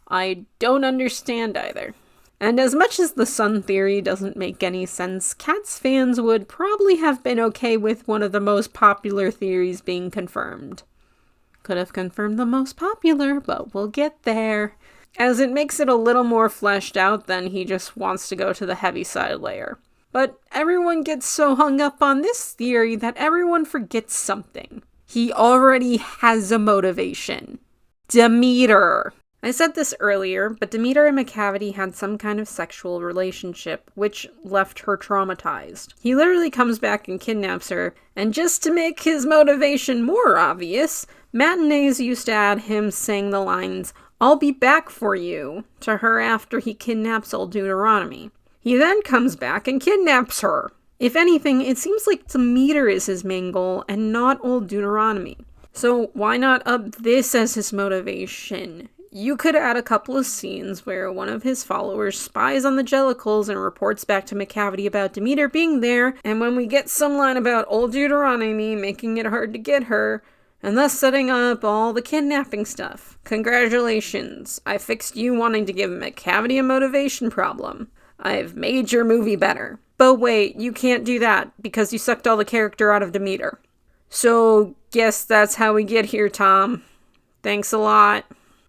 I don't understand either. And as much as the sun theory doesn't make any sense, Cats fans would probably have been okay with one of the most popular theories being confirmed. Could have confirmed the most popular, but we'll get there. As it makes it a little more fleshed out than he just wants to go to the Heaviside Layer. But everyone gets so hung up on this theory that everyone forgets something. He already has a motivation. Demeter. I said this earlier, but Demeter and Macavity had some kind of sexual relationship, which left her traumatized. He literally comes back and kidnaps her, and just to make his motivation more obvious, matinees used to add him saying the lines, "I'll be back for you," to her after he kidnaps Old Deuteronomy. He then comes back and kidnaps her. If anything, it seems like Demeter is his main goal and not Old Deuteronomy. So why not up this as his motivation? You could add a couple of scenes where one of his followers spies on the Jellicles and reports back to Macavity about Demeter being there, and when we get some line about Old Deuteronomy making it hard to get her, and thus setting up all the kidnapping stuff. Congratulations, I fixed you wanting to give Macavity a motivation problem. I've made your movie better. But wait, you can't do that, because you sucked all the character out of Demeter. So, guess that's how we get here, Tom. Thanks a lot.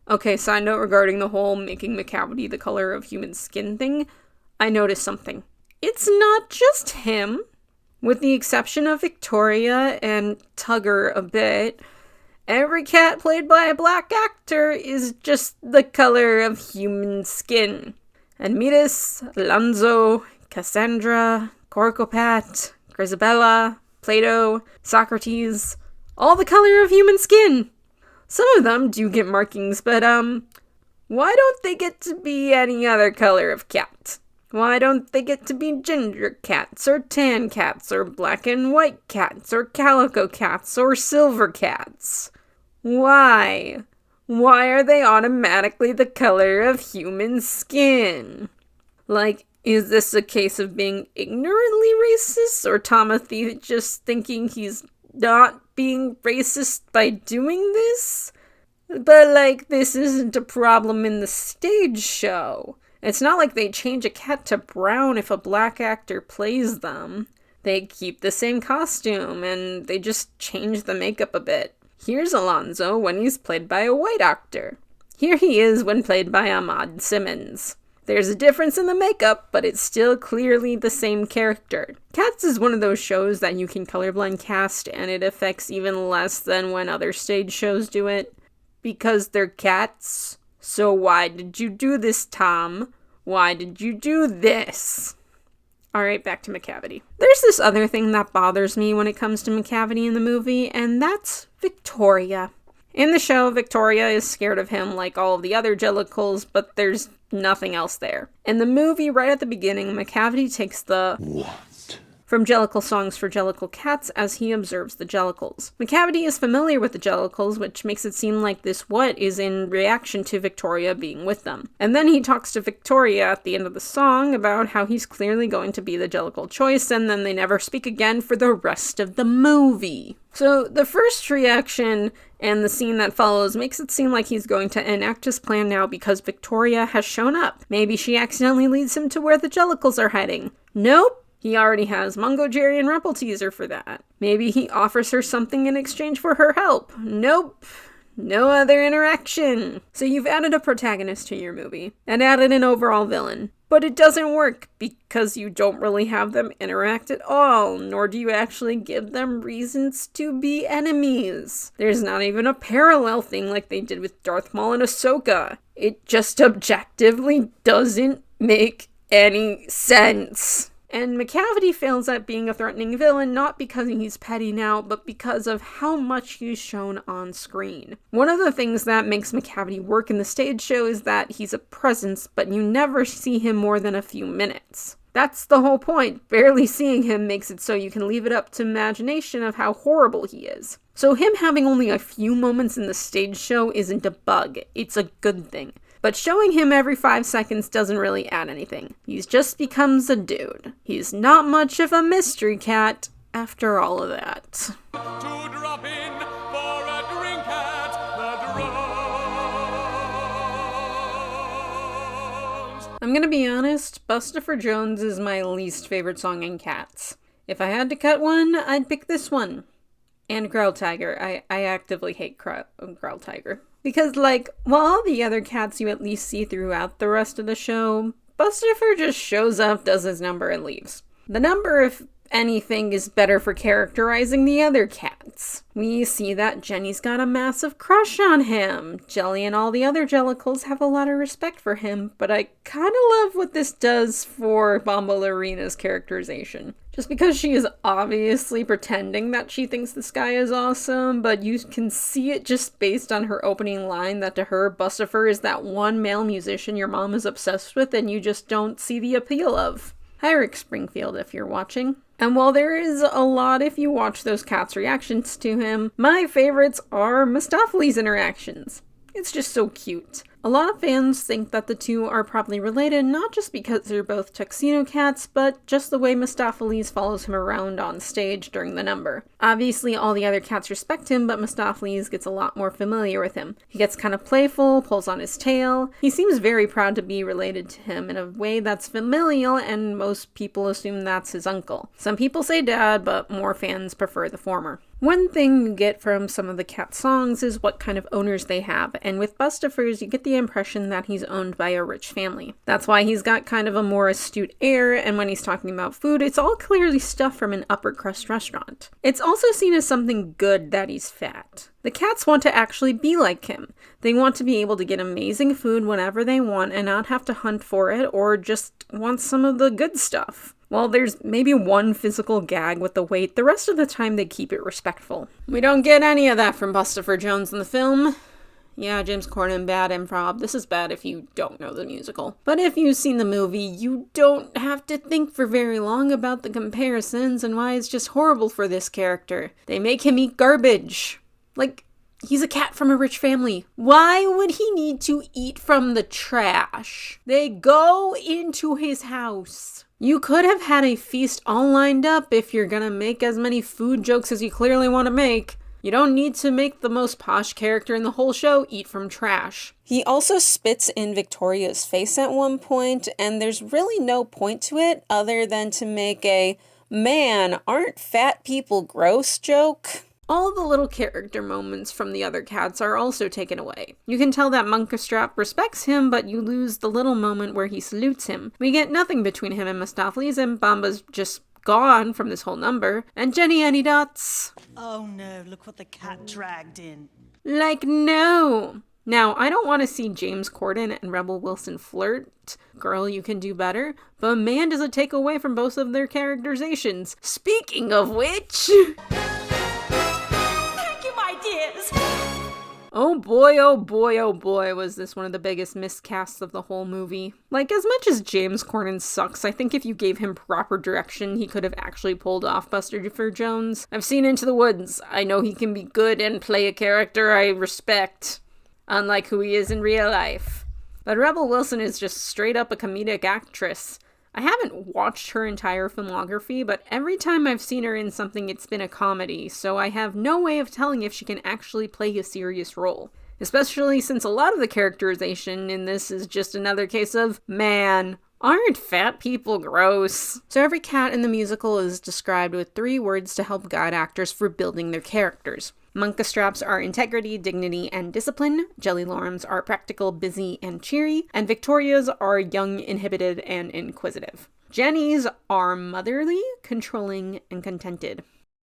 Okay, side note regarding the whole making Macavity the color of human skin thing, I noticed something. It's not just him. With the exception of Victoria and Tugger a bit, every cat played by a black actor is just the color of human skin. Admetus, Alonzo, Cassandra, Corcopat, Grizabella, Plato, Socrates, all the color of human skin. Some of them do get markings, but why don't they get to be any other color of cat? Why don't they get to be ginger cats, or tan cats, or black and white cats, or calico cats, or silver cats? Why? Why are they automatically the color of human skin? Like, is this a case of being ignorantly racist, or Timothy just thinking he's not being racist by doing this? But, like, this isn't a problem in the stage show. It's not like they change a cat to brown if a black actor plays them. They keep the same costume, and they just change the makeup a bit. Here's Alonzo when he's played by a white actor. Here he is when played by Ahmad Simmons. There's a difference in the makeup, but it's still clearly the same character. Cats is one of those shows that you can colorblind cast, and it affects even less than when other stage shows do it. Because they're cats. So why did you do this, Tom? Why did you do this? Alright, back to Macavity. There's this other thing that bothers me when it comes to Macavity in the movie, and that's Victoria. In the show, Victoria is scared of him like all of the other Jellicles, but there's nothing else there. In the movie, right at the beginning, Macavity takes the... What? from Jellicle Songs for Jellicle Cats as he observes the Jellicles. Macavity is familiar with the Jellicles, which makes it seem like this what is in reaction to Victoria being with them. And then he talks to Victoria at the end of the song about how he's clearly going to be the Jellicle choice, and then they never speak again for the rest of the movie. So the first reaction and the scene that follows makes it seem like he's going to enact his plan now because Victoria has shown up. Maybe she accidentally leads him to where the Jellicles are hiding. Nope. He already has Mungojerrie and Rumpleteazer for that. Maybe he offers her something in exchange for her help. Nope. No other interaction. So you've added a protagonist to your movie and added an overall villain. But it doesn't work because you don't really have them interact at all, nor do you actually give them reasons to be enemies. There's not even a parallel thing like they did with Darth Maul and Ahsoka. It just objectively doesn't make any sense. And Macavity fails at being a threatening villain not because he's petty now, but because of how much he's shown on screen. One of the things that makes Macavity work in the stage show is that he's a presence, but you never see him more than a few minutes. That's the whole point. Barely seeing him makes it so you can leave it up to imagination of how horrible he is. So him having only a few moments in the stage show isn't a bug, it's a good thing. But showing him every 5 seconds doesn't really add anything. He just becomes a dude. He's not much of a mystery cat after all of that. To drop in for a drink at the Drones. I'm gonna be honest, Bustopher Jones is my least favorite song in Cats. If I had to cut one, I'd pick this one. And Growl Tiger. I actively hate Growl Tiger. Because, while all the other cats you at least see throughout the rest of the show, Bustopher just shows up, does his number, and leaves. The number, if anything, is better for characterizing the other cats. We see that Jenny's got a massive crush on him. Jelly and all the other Jellicles have a lot of respect for him, but I kind of love what this does for Bombalurina's characterization. Just because she is obviously pretending that she thinks this guy is awesome, but you can see it just based on her opening line that to her, Bustopher is that one male musician your mom is obsessed with and you just don't see the appeal of. Hi, Rick Springfield, if you're watching. And while there is a lot if you watch those cats' reactions to him, my favorites are Mistoffelees' interactions. It's just so cute. A lot of fans think that the two are probably related, not just because they're both tuxedo cats, but just the way Mistoffelees follows him around on stage during the number. Obviously, all the other cats respect him, but Mistoffelees gets a lot more familiar with him. He gets kind of playful, pulls on his tail. He seems very proud to be related to him in a way that's familial, and most people assume that's his uncle. Some people say dad, but more fans prefer the former. One thing you get from some of the cat songs is what kind of owners they have, and with Bustopher's you get the impression that he's owned by a rich family. That's why he's got kind of a more astute air, and when he's talking about food, it's all clearly stuff from an upper crust restaurant. It's also seen as something good that he's fat. The cats want to actually be like him. They want to be able to get amazing food whenever they want and not have to hunt for it or just want some of the good stuff. Well, there's maybe one physical gag with the weight, the rest of the time they keep it respectful. We don't get any of that from Bustopher Jones in the film. Yeah, James Corden, bad improv. This is bad if you don't know the musical. But if you've seen the movie, you don't have to think for very long about the comparisons and why it's just horrible for this character. They make him eat garbage. He's a cat from a rich family. Why would he need to eat from the trash? They go into his house. You could have had a feast all lined up if you're gonna make as many food jokes as you clearly want to make. You don't need to make the most posh character in the whole show eat from trash. He also spits in Victoria's face at one point, and there's really no point to it other than to make a, man, aren't fat people gross joke? All the little character moments from the other cats are also taken away. You can tell that Munkustrap respects him, but you lose the little moment where he salutes him. We get nothing between him and Mistoffelees, and Bomba's just gone from this whole number. And Jennyanydots. Oh no, look what the cat dragged in. No. Now, I don't want to see James Corden and Rebel Wilson flirt. Girl, you can do better. But man, does it take away from both of their characterizations. Speaking of which... Oh boy, oh boy, oh boy, was this one of the biggest miscasts of the whole movie. Like, as much as James Corden sucks, I think if you gave him proper direction, he could have actually pulled off Bustopher Jones. I've seen Into the Woods. I know he can be good and play a character I respect, unlike who he is in real life. But Rebel Wilson is just straight up a comedic actress. I haven't watched her entire filmography, but every time I've seen her in something, it's been a comedy, so I have no way of telling if she can actually play a serious role. Especially since a lot of the characterization in this is just another case of, man, aren't fat people gross? So every cat in the musical is described with 3 words to help guide actors for building their characters. Munkustraps are integrity, dignity, and discipline. Jelly Lorums are practical, busy, and cheery. And Victorias are young, inhibited, and inquisitive. Jennies are motherly, controlling, and contented.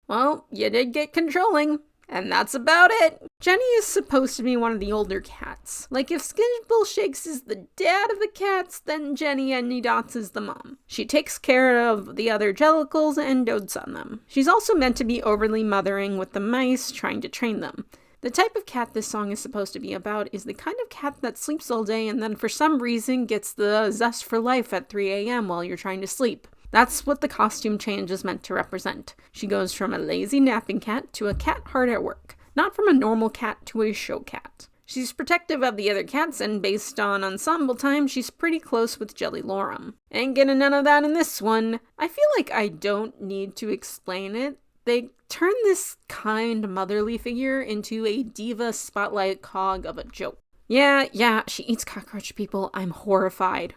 Well, you did get controlling. And that's about it. Jenny is supposed to be one of the older cats. Like, if Skimbleshanks is the dad of the cats, then Jennyanydots is the mom. She takes care of the other jellicles and dotes on them. She's also meant to be overly mothering with the mice, trying to train them. The type of cat this song is supposed to be about is the kind of cat that sleeps all day and then for some reason gets the zest for life at 3 a.m. while you're trying to sleep. That's what the costume change is meant to represent. She goes from a lazy napping cat to a cat hard at work, not from a normal cat to a show cat. She's protective of the other cats, and based on ensemble time, she's pretty close with Jelly Lorum. Ain't getting none of that in this one. I feel like I don't need to explain it. They turn this kind, motherly figure into a diva spotlight cog of a joke. Yeah, she eats cockroach people. I'm horrified.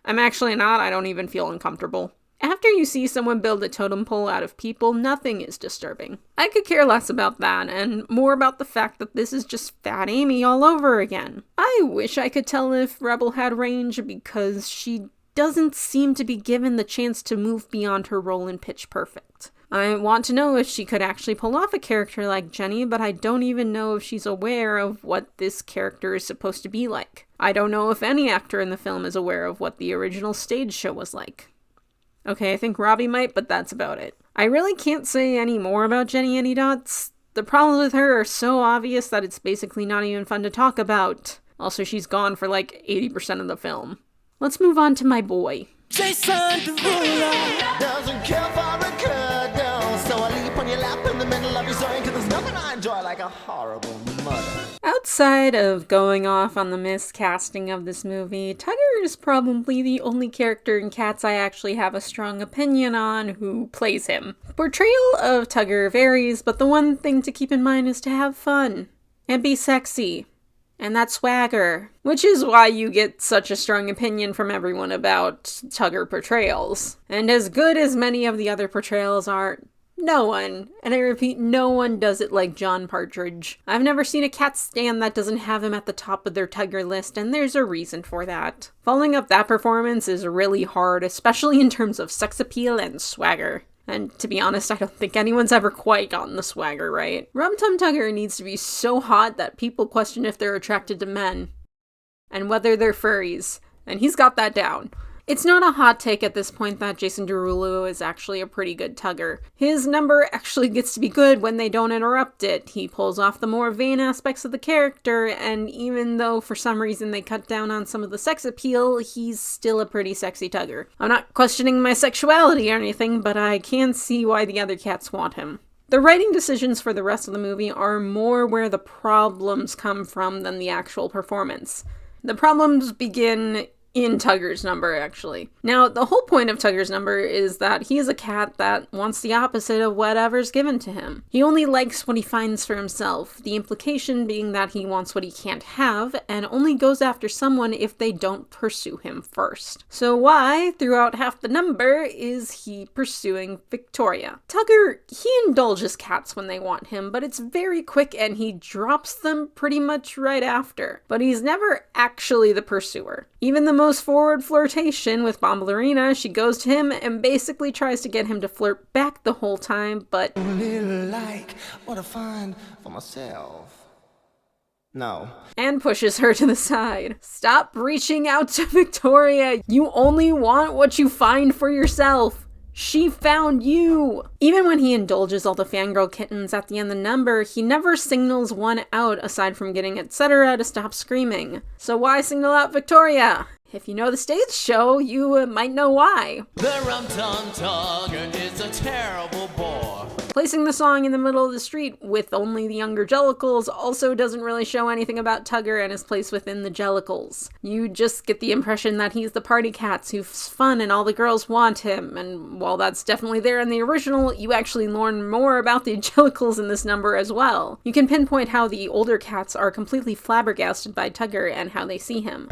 I'm actually not. I don't even feel uncomfortable. After you see someone build a totem pole out of people, nothing is disturbing. I could care less about that, and more about the fact that this is just Fat Amy all over again. I wish I could tell if Rebel had range, because she doesn't seem to be given the chance to move beyond her role in Pitch Perfect. I want to know if she could actually pull off a character like Jenny, but I don't even know if she's aware of what this character is supposed to be like. I don't know if any actor in the film is aware of what the original stage show was like. Okay, I think Robbie might, but that's about it. I really can't say any more about Jennyanydots. The problems with her are so obvious that it's basically not even fun to talk about. Also, she's gone for like 80% of the film. Let's move on to my boy. Jason Derulo doesn't care for a cuddle, so I leap on your lap in the middle of your story, 'cause there's nothing I enjoy like a horrible mother. Outside of going off on the miscasting of this movie, Tugger is probably the only character in Cats I actually have a strong opinion on who plays him. Portrayal of Tugger varies, but the one thing to keep in mind is to have fun and be sexy. And that swagger, which is why you get such a strong opinion from everyone about Tugger portrayals. And as good as many of the other portrayals are, no one, and I repeat, no one does it like John Partridge. I've never seen a cat stand that doesn't have him at the top of their Tugger list, and there's a reason for that. Following up that performance is really hard, especially in terms of sex appeal and swagger. And to be honest, I don't think anyone's ever quite gotten the swagger right. Rum Tum Tugger needs to be so hot that people question if they're attracted to men, and whether they're furries, and he's got that down. It's not a hot take at this point that Jason Derulo is actually a pretty good Tugger. His number actually gets to be good when they don't interrupt it. He pulls off the more vain aspects of the character, and even though for some reason they cut down on some of the sex appeal, he's still a pretty sexy Tugger. I'm not questioning my sexuality or anything, but I can see why the other cats want him. The writing decisions for the rest of the movie are more where the problems come from than the actual performance. The problems begin in Tugger's number, actually. Now, the whole point of Tugger's number is that he is a cat that wants the opposite of whatever's given to him. He only likes what he finds for himself, the implication being that he wants what he can't have, and only goes after someone if they don't pursue him first. So why, throughout half the number, is he pursuing Victoria? Tugger, he indulges cats when they want him, but it's very quick and he drops them pretty much right after. But he's never actually the pursuer. Even the most forward flirtation with Bombalurina, she goes to him and basically tries to get him to flirt back the whole time, but Like what I find for myself. No. And pushes her to the side. Stop reaching out to Victoria. You only want what you find for yourself. She found you! Even when he indulges all the fangirl kittens at the end of the number, he never signals one out aside from getting etc. to stop screaming. So why signal out Victoria? If you know the stage show, you might know why. The Rum Tum Tugger is a terrible bore. Placing the song in the middle of the street with only the younger Jellicles also doesn't really show anything about Tugger and his place within the Jellicles. You just get the impression that he's the party cat who's fun and all the girls want him, and while that's definitely there in the original, you actually learn more about the Jellicles in this number as well. You can pinpoint how the older cats are completely flabbergasted by Tugger and how they see him.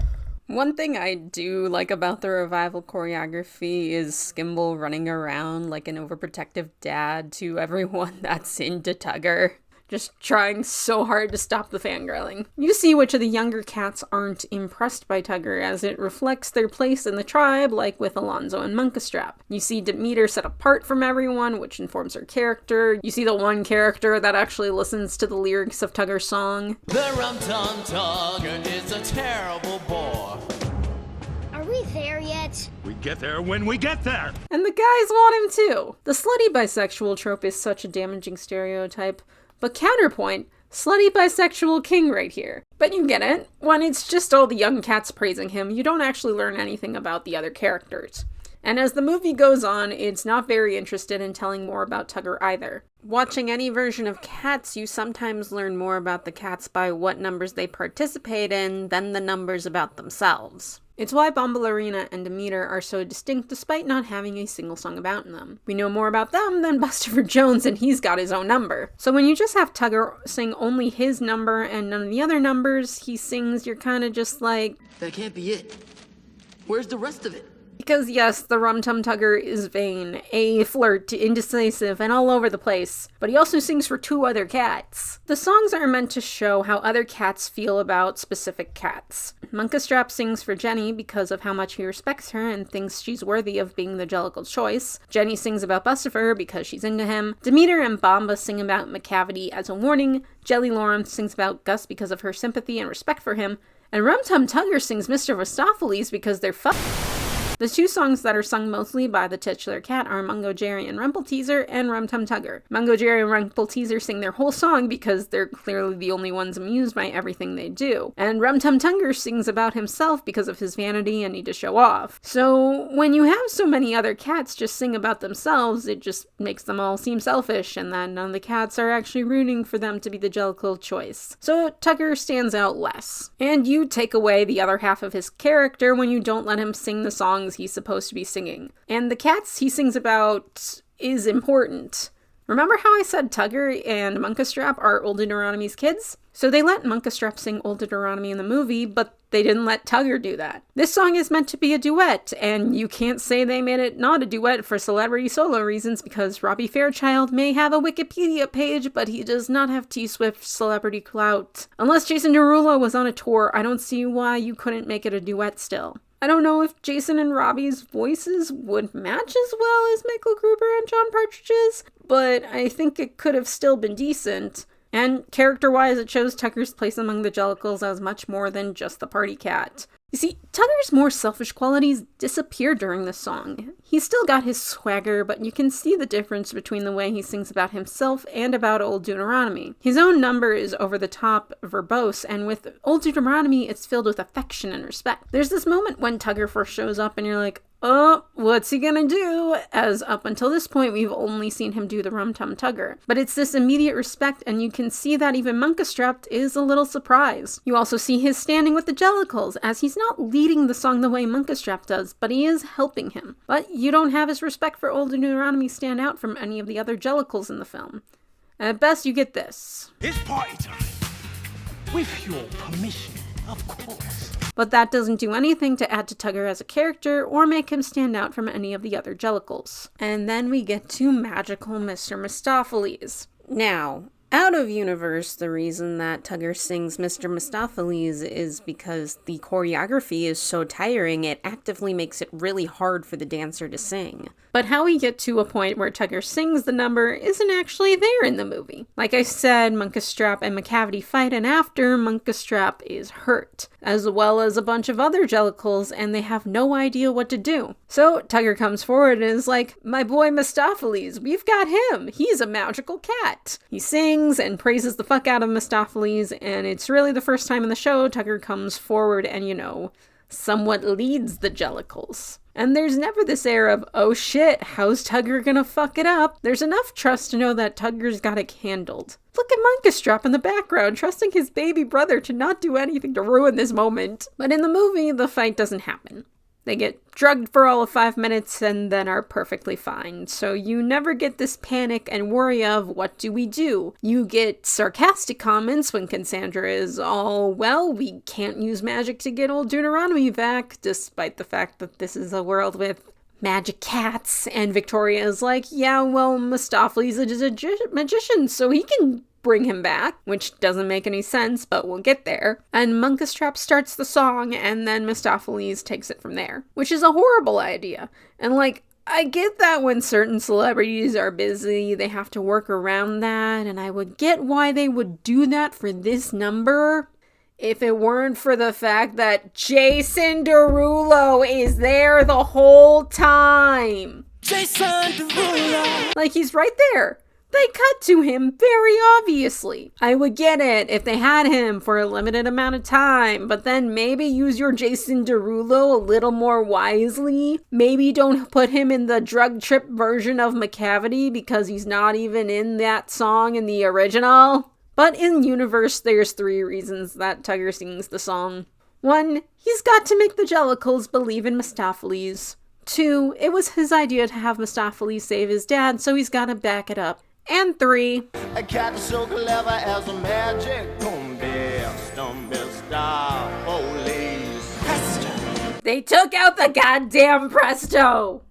One thing I do like about the revival choreography is Skimble running around like an overprotective dad to everyone that's into Tugger. Just trying so hard to stop the fangirling. You see which of the younger cats aren't impressed by Tugger as it reflects their place in the tribe, like with Alonzo and Munkustrap. You see Demeter set apart from everyone, which informs her character. You see the one character that actually listens to the lyrics of Tugger's song. The Rum Tum Tugger is a terrible bore. Are we there yet? We get there when we get there! And the guys want him too. The slutty bisexual trope is such a damaging stereotype. But counterpoint, slutty bisexual king right here. But you get it. When it's just all the young cats praising him, you don't actually learn anything about the other characters. And as the movie goes on, it's not very interested in telling more about Tugger either. Watching any version of Cats, you sometimes learn more about the cats by what numbers they participate in than the numbers about themselves. It's why Bombalurina and Demeter are so distinct despite not having a single song about them. We know more about them than Bustopher Jones, and he's got his own number. So when you just have Tugger sing only his number and none of the other numbers he sings, you're kind of just like... That can't be it. Where's the rest of it? Because yes, the Rum Tum Tugger is vain, a flirt, indecisive, and all over the place, but he also sings for two other cats. The songs are meant to show how other cats feel about specific cats. Munkustrap sings for Jenny because of how much he respects her and thinks she's worthy of being the Jellicle choice. Jenny sings about Bustopher because she's into him. Demeter and Bomba sing about Macavity as a warning. Jelly Lauren sings about Gus because of her sympathy and respect for him. And Rum Tum Tugger sings Mr. Mistoffelees because they're The two songs that are sung mostly by the titular cat are Mungojerrie and Rumpleteazer and Rum Tum Tugger. Mungojerrie and Rumpleteazer sing their whole song because they're clearly the only ones amused by everything they do. And Rum Tum Tugger sings about himself because of his vanity and need to show off. So when you have so many other cats just sing about themselves, it just makes them all seem selfish and that none of the cats are actually rooting for them to be the Jellicle choice. So Tugger stands out less. And you take away the other half of his character when you don't let him sing the songs he's supposed to be singing. And the cats he sings about is important. Remember how I said Tugger and Munkustrap are Old Deuteronomy's kids? So they let Munkustrap sing Old Deuteronomy in the movie, but they didn't let Tugger do that. This song is meant to be a duet, and you can't say they made it not a duet for celebrity solo reasons because Robbie Fairchild may have a Wikipedia page, but he does not have T-Swift celebrity clout. Unless Jason Derulo was on a tour, I don't see why you couldn't make it a duet still. I don't know if Jason and Robbie's voices would match as well as Michael Gruber and John Partridge's, but I think it could have still been decent. And character-wise, it shows Tugger's place among the Jellicles as much more than just the party cat. You see, Tugger's more selfish qualities disappear during the song. He's still got his swagger, but you can see the difference between the way he sings about himself and about Old Deuteronomy. His own number is over-the-top, verbose, and with Old Deuteronomy, it's filled with affection and respect. There's this moment when Tugger first shows up and you're like, oh, what's he gonna do? As up until this point, we've only seen him do the Rum Tum Tugger. But it's this immediate respect, and you can see that even Munkustrap is a little surprised. You also see his standing with the Jellicles, as he's not leading the song the way Munkustrap does, but he is helping him. But you don't have his respect for Old Deuteronomy stand out from any of the other Jellicles in the film. At best, you get this. It's party time. With your permission, of course. But that doesn't do anything to add to Tugger as a character or make him stand out from any of the other Jellicles. And then we get to magical Mr. Mistoffelees. Now, out of universe, the reason that Tugger sings Mr. Mistoffelees is because the choreography is so tiring, it actively makes it really hard for the dancer to sing. But how we get to a point where Tugger sings the number isn't actually there in the movie. Like I said, Munkustrap and Macavity fight, and after, Munkustrap is hurt, as well as a bunch of other jellicles, and they have no idea what to do. So Tugger comes forward and is like, my boy Mistoffelees, we've got him. He's a magical cat. He sings and praises the fuck out of Mistoffelees, and it's really the first time in the show Tugger comes forward and, somewhat leads the jellicles. And there's never this air of, oh shit, how's Tugger gonna fuck it up? There's enough trust to know that Tugger's got it handled. Look at Munkustrap in the background, trusting his baby brother to not do anything to ruin this moment. But in the movie, the fight doesn't happen. They get drugged for all of 5 minutes and then are perfectly fine. So you never get this panic and worry of, what do we do? You get sarcastic comments when Cassandra is all, well, we can't use magic to get old Deuteronomy back, despite the fact that this is a world with magic cats. And Victoria is like, yeah, well, Mistoffelees is a magician, so he can bring him back, which doesn't make any sense, but we'll get there. And Munkustrap starts the song, and then Mistoffelees takes it from there, which is a horrible idea. And I get that when certain celebrities are busy, they have to work around that, and I would get why they would do that for this number if it weren't for the fact that Jason Derulo is there the whole time. Jason Derulo! He's right there. They cut to him very obviously. I would get it if they had him for a limited amount of time, but then maybe use your Jason Derulo a little more wisely. Maybe don't put him in the drug trip version of Macavity because he's not even in that song in the original. But in universe, there's 3 reasons that Tugger sings the song. 1, he's got to make the jellicles believe in Mistoffelees. 2, it was his idea to have Mistoffelees save his dad, so he's got to back it up. And 3, a cat so clever as a magic Presto. They took out the goddamn Presto!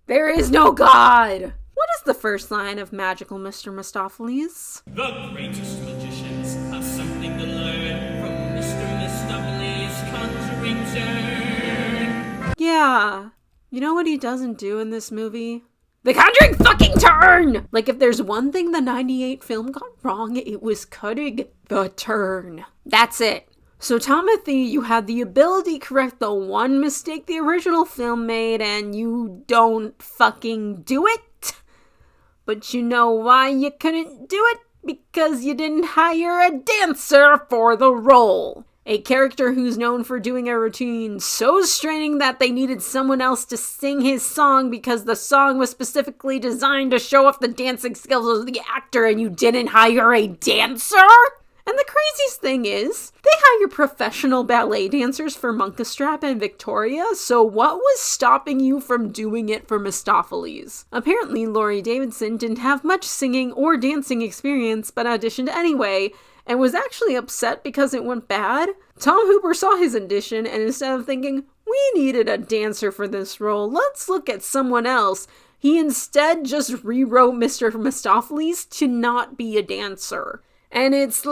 There is no God! What is the first line of Magical Mr. Mistoffelees? The greatest magicians have something to learn from Mr. Mistoffelees' conjuring turn. Yeah. You know what he doesn't do in this movie? The conjuring fucking turn! If there's one thing the 98 film got wrong, it was cutting the turn. That's it. So Timothy, you had the ability to correct the one mistake the original film made, and you don't fucking do it? But you know why you couldn't do it? Because you didn't hire a dancer for the role. A character who's known for doing a routine so straining that they needed someone else to sing his song because the song was specifically designed to show off the dancing skills of the actor, and you didn't hire a dancer? And the craziest thing is, they hire professional ballet dancers for Munkustrap and Victoria, so what was stopping you from doing it for Mistoffelees? Apparently, Laurie Davidson didn't have much singing or dancing experience, but auditioned anyway, and was actually upset because it went bad. Tom Hooper saw his audition, and instead of thinking, we needed a dancer for this role, let's look at someone else, he instead just rewrote Mr. Mistoffelees to not be a dancer. And it's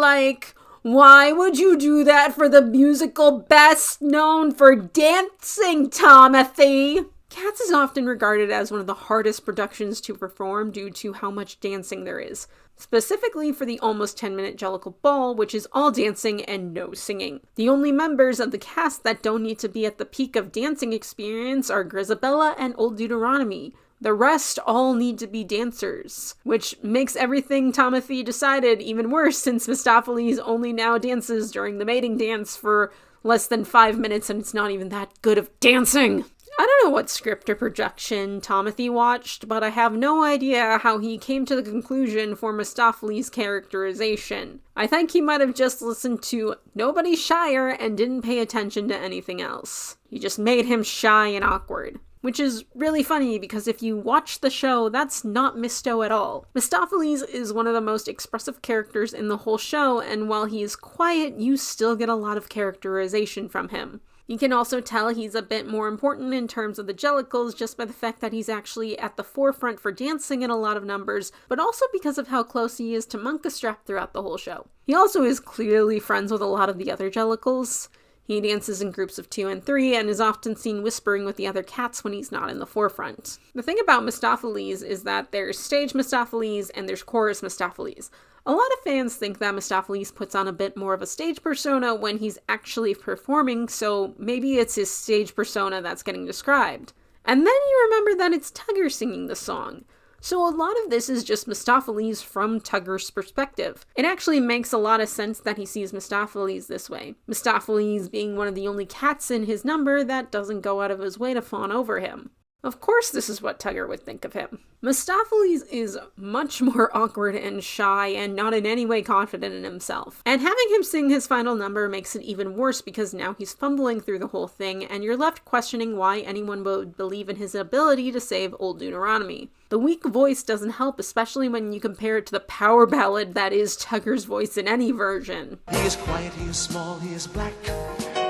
why would you do that for the musical best known for dancing, Timothy? Cats is often regarded as one of the hardest productions to perform due to how much dancing there is. Specifically for the almost 10-minute Jellicle Ball, which is all dancing and no singing. The only members of the cast that don't need to be at the peak of dancing experience are Grizabella and Old Deuteronomy. The rest all need to be dancers, which makes everything Timothy decided even worse since Mistoffelees only now dances during the mating dance for less than 5 minutes and it's not even that good of dancing. I don't know what script or projection Timothy watched, but I have no idea how he came to the conclusion for Mistoffelees' characterization. I think he might have just listened to Nobody Shyer and didn't pay attention to anything else. He just made him shy and awkward. Which is really funny because if you watch the show, that's not Misto at all. Mistoffelees is one of the most expressive characters in the whole show, and while he is quiet, you still get a lot of characterization from him. You can also tell he's a bit more important in terms of the Jellicles just by the fact that he's actually at the forefront for dancing in a lot of numbers, but also because of how close he is to Munkustrap throughout the whole show. He also is clearly friends with a lot of the other Jellicles. He dances in groups of 2 and 3 and is often seen whispering with the other cats when he's not in the forefront. The thing about Mistoffelees is that there's stage Mistoffelees and there's chorus Mistoffelees. A lot of fans think that Mistoffelees puts on a bit more of a stage persona when he's actually performing, so maybe it's his stage persona that's getting described. And then you remember that it's Tugger singing the song. So a lot of this is just Mistoffelees from Tugger's perspective. It actually makes a lot of sense that he sees Mistoffelees this way. Mistoffelees being one of the only cats in his number that doesn't go out of his way to fawn over him. Of course this is what Tugger would think of him. Mistoffelees is much more awkward and shy and not in any way confident in himself. And having him sing his final number makes it even worse because now he's fumbling through the whole thing and you're left questioning why anyone would believe in his ability to save Old Deuteronomy. The weak voice doesn't help, especially when you compare it to the power ballad that is Tugger's voice in any version. He is quiet, he is small, he is black,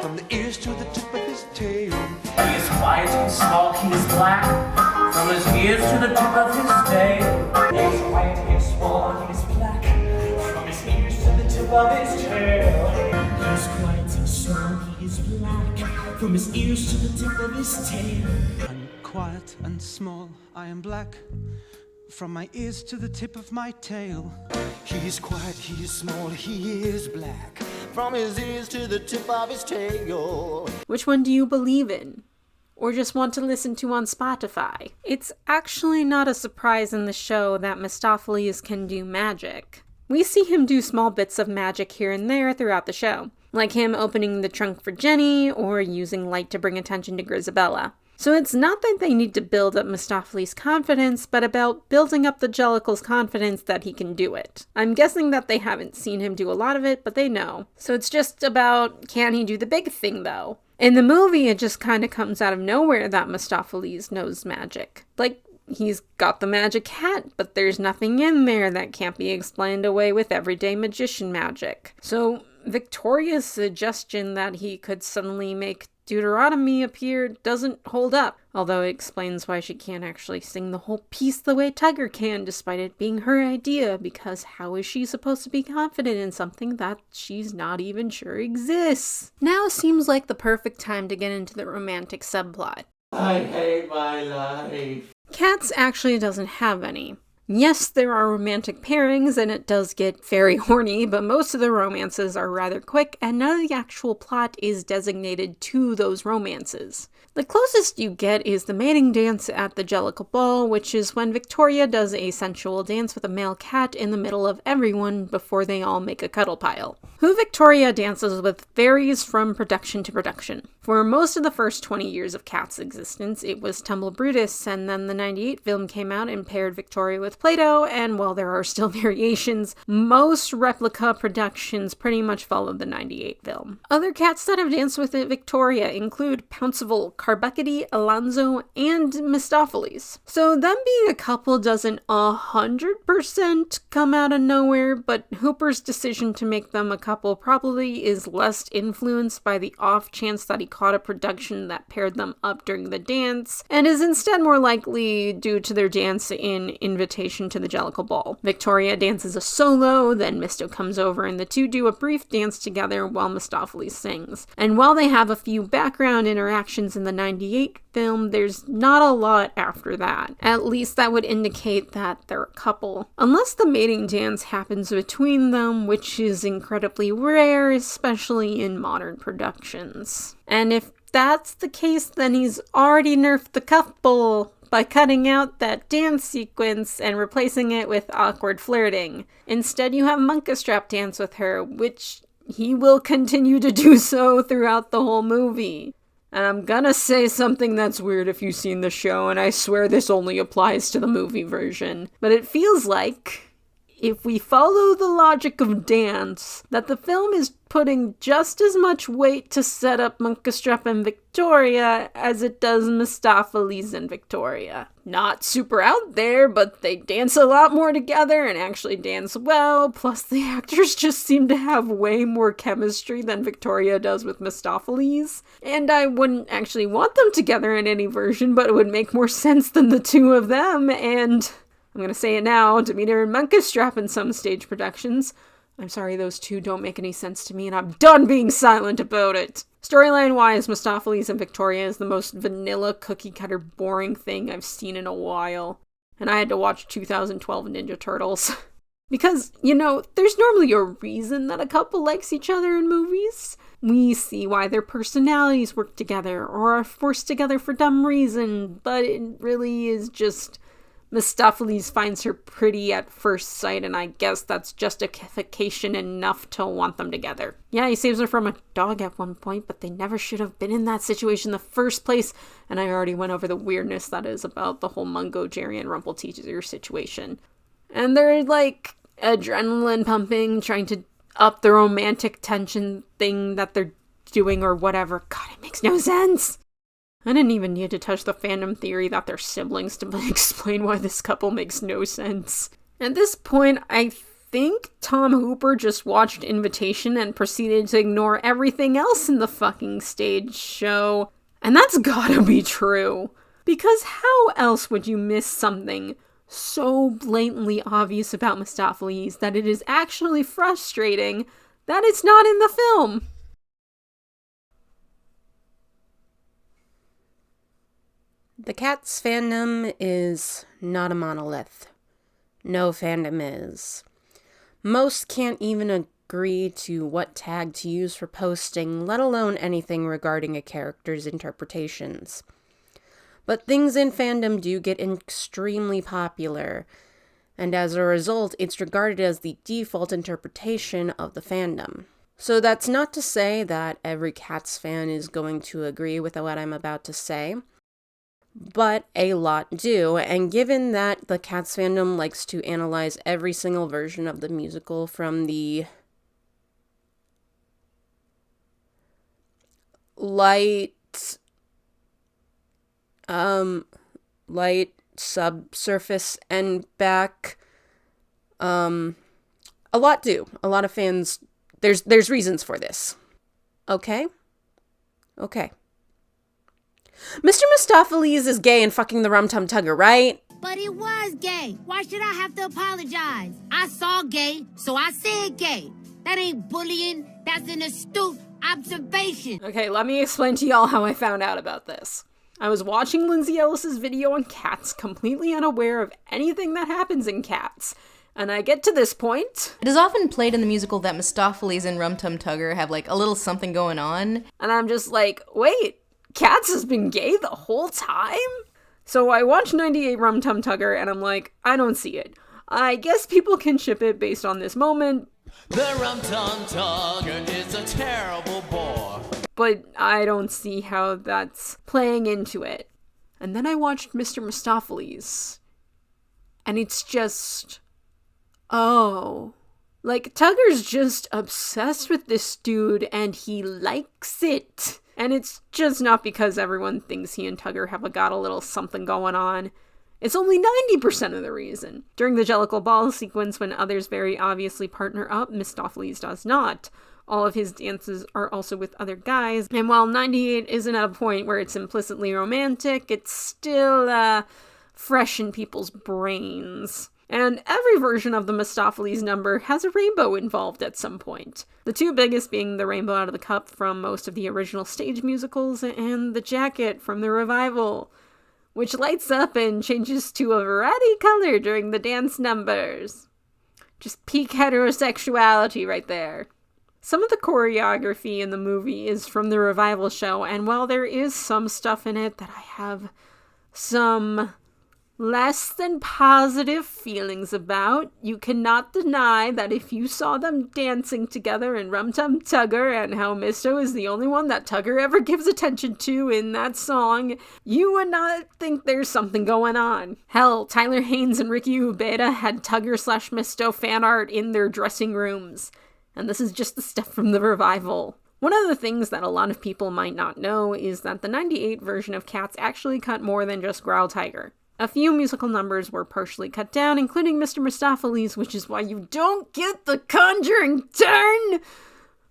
from the ears to the tip of his tail. He is quiet, he is small, he is black, from his ears to the tip of his tail. He is quiet, he is small, he is black, from his ears to the tip of his tail. He is quiet, he is small, he is black, from his ears to the tip of his tail. I'm quiet and small, I am black, from my ears to the tip of my tail. He is quiet, he is small, he is black, from his ears to the tip of his tail. Which one do you believe in? Or just want to listen to on Spotify? It's actually not a surprise in the show that Mistoffelees can do magic. We see him do small bits of magic here and there throughout the show, like him opening the trunk for Jenny or using light to bring attention to Grizabella. So it's not that they need to build up Mistoffelees' confidence, but about building up the Jellicle's confidence that he can do it. I'm guessing that they haven't seen him do a lot of it, but they know. So it's just about, can he do the big thing though? In the movie, it just kind of comes out of nowhere that Mistoffelees knows magic. Like, he's got the magic hat, but there's nothing in there that can't be explained away with everyday magician magic. So Victoria's suggestion that he could suddenly make Deuteronomy appear doesn't hold up, although it explains why she can't actually sing the whole piece the way Tugger can, despite it being her idea, because how is she supposed to be confident in something that she's not even sure exists? Now seems like the perfect time to get into the romantic subplot. I hate my life. Cats actually doesn't have any. Yes, there are romantic pairings, and it does get very horny, but most of the romances are rather quick, and none of the actual plot is designated to those romances. The closest you get is the mating dance at the Jellicle Ball, which is when Victoria does a sensual dance with a male cat in the middle of everyone before they all make a cuddle pile. Who Victoria dances with varies from production to production. For most of the first 20 years of Cat's existence, it was Tumble Brutus, and then the 98 film came out and paired Victoria with Plato, and while there are still variations, most replica productions pretty much followed the 98 film. Other cats that have danced with Victoria include Pouncival, Carbuckety, Alonzo, and Mistoffelees. So them being a couple doesn't 100% come out of nowhere, but Hooper's decision to make them a couple probably is less influenced by the off chance that he caught a production that paired them up during the dance, and is instead more likely due to their dance in Invitation to the Jellicle Ball. Victoria dances a solo, then Misto comes over and the two do a brief dance together while Mistoffelees sings. And while they have a few background interactions in the 98 film, there's not a lot after that. At least that would indicate that they're a couple. Unless the mating dance happens between them, which is incredibly rare, especially in modern productions. And if that's the case, then he's already nerfed the couple by cutting out that dance sequence and replacing it with awkward flirting. Instead, you have Munkustrap dance with her, which he will continue to do so throughout the whole movie. And I'm gonna say something that's weird if you've seen the show, and I swear this only applies to the movie version. But it feels like, if we follow the logic of dance, that the film is putting just as much weight to set up Munkustrap and Victoria as it does Mistoffelees and Victoria. Not super out there, but they dance a lot more together and actually dance well, plus the actors just seem to have way more chemistry than Victoria does with Mistoffelees. And I wouldn't actually want them together in any version, but it would make more sense than the two of them, and I'm gonna say it now, Demeter and Munkustrap in some stage productions. I'm sorry, those two don't make any sense to me, and I'm done being silent about it. Storyline-wise, Mistoffelees and Victoria is the most vanilla, cookie-cutter, boring thing I've seen in a while. And I had to watch 2012 Ninja Turtles. Because, there's normally a reason that a couple likes each other in movies. We see why their personalities work together, or are forced together for dumb reason, but it really is just Mistoffelees finds her pretty at first sight, and I guess that's justification enough to want them together. Yeah, he saves her from a dog at one point, but they never should have been in that situation in the first place, and I already went over the weirdness that is about the whole Mungojerrie and Rumpleteazer situation. And they're, adrenaline pumping, trying to up the romantic tension thing that they're doing or whatever. God, it makes no sense! I didn't even need to touch the fandom theory that they're siblings to explain why this couple makes no sense. At this point, I think Tom Hooper just watched Invitation and proceeded to ignore everything else in the fucking stage show. And that's gotta be true. Because how else would you miss something so blatantly obvious about Mistoffelees that it is actually frustrating that it's not in the film? The Cats fandom is not a monolith. No fandom is. Most can't even agree to what tag to use for posting, let alone anything regarding a character's interpretations. But things in fandom do get extremely popular, and as a result, it's regarded as the default interpretation of the fandom. So that's not to say that every Cats fan is going to agree with what I'm about to say, but a lot do, and given that the Cats fandom likes to analyze every single version of the musical from the light subsurface and back, a lot do. A lot of fans, there's reasons for this. Okay? Mr. Mistoffelees is gay and fucking the Rum Tum Tugger, right? But he was gay. Why should I have to apologize? I saw gay, so I said gay. That ain't bullying. That's an astute observation. Okay, let me explain to y'all how I found out about this. I was watching Lindsay Ellis's video on Cats, completely unaware of anything that happens in Cats. And I get to this point. It is often played in the musical that Mistoffelees and Rum Tum Tugger have a little something going on. And I'm just like, wait, Cats has been gay the whole time? So I watched 98 Rum Tum Tugger and I'm like, I don't see it. I guess people can ship it based on this moment. The Rum Tum Tugger is a terrible bore. But I don't see how that's playing into it. And then I watched Mr. Mistoffelees. And it's just... oh. Tugger's just obsessed with this dude and he likes it. And it's just not because everyone thinks he and Tugger have got a little something going on. It's only 90% of the reason. During the Jellicle Ball sequence, when others very obviously partner up, Mistoffelees does not. All of his dances are also with other guys, and while 98 isn't at a point where it's implicitly romantic, it's still, fresh in people's brains. And every version of the Mistoffelees number has a rainbow involved at some point. The two biggest being the rainbow out of the cup from most of the original stage musicals, and the jacket from the revival, which lights up and changes to a variety of color during the dance numbers. Just peak heterosexuality right there. Some of the choreography in the movie is from the revival show, and while there is some stuff in it that I have some less than positive feelings about, you cannot deny that if you saw them dancing together in Rum Tum Tugger and how Misto is the only one that Tugger ever gives attention to in that song, you would not think there's something going on. Hell, Tyler Haynes and Ricky Ubeda had Tugger/Misto fan art in their dressing rooms. And this is just the stuff from the revival. One of the things that a lot of people might not know is that the 98 version of Cats actually cut more than just Growl Tiger. A few musical numbers were partially cut down, including Mr. Mistoffelees, which is why you don't get the Conjuring turn!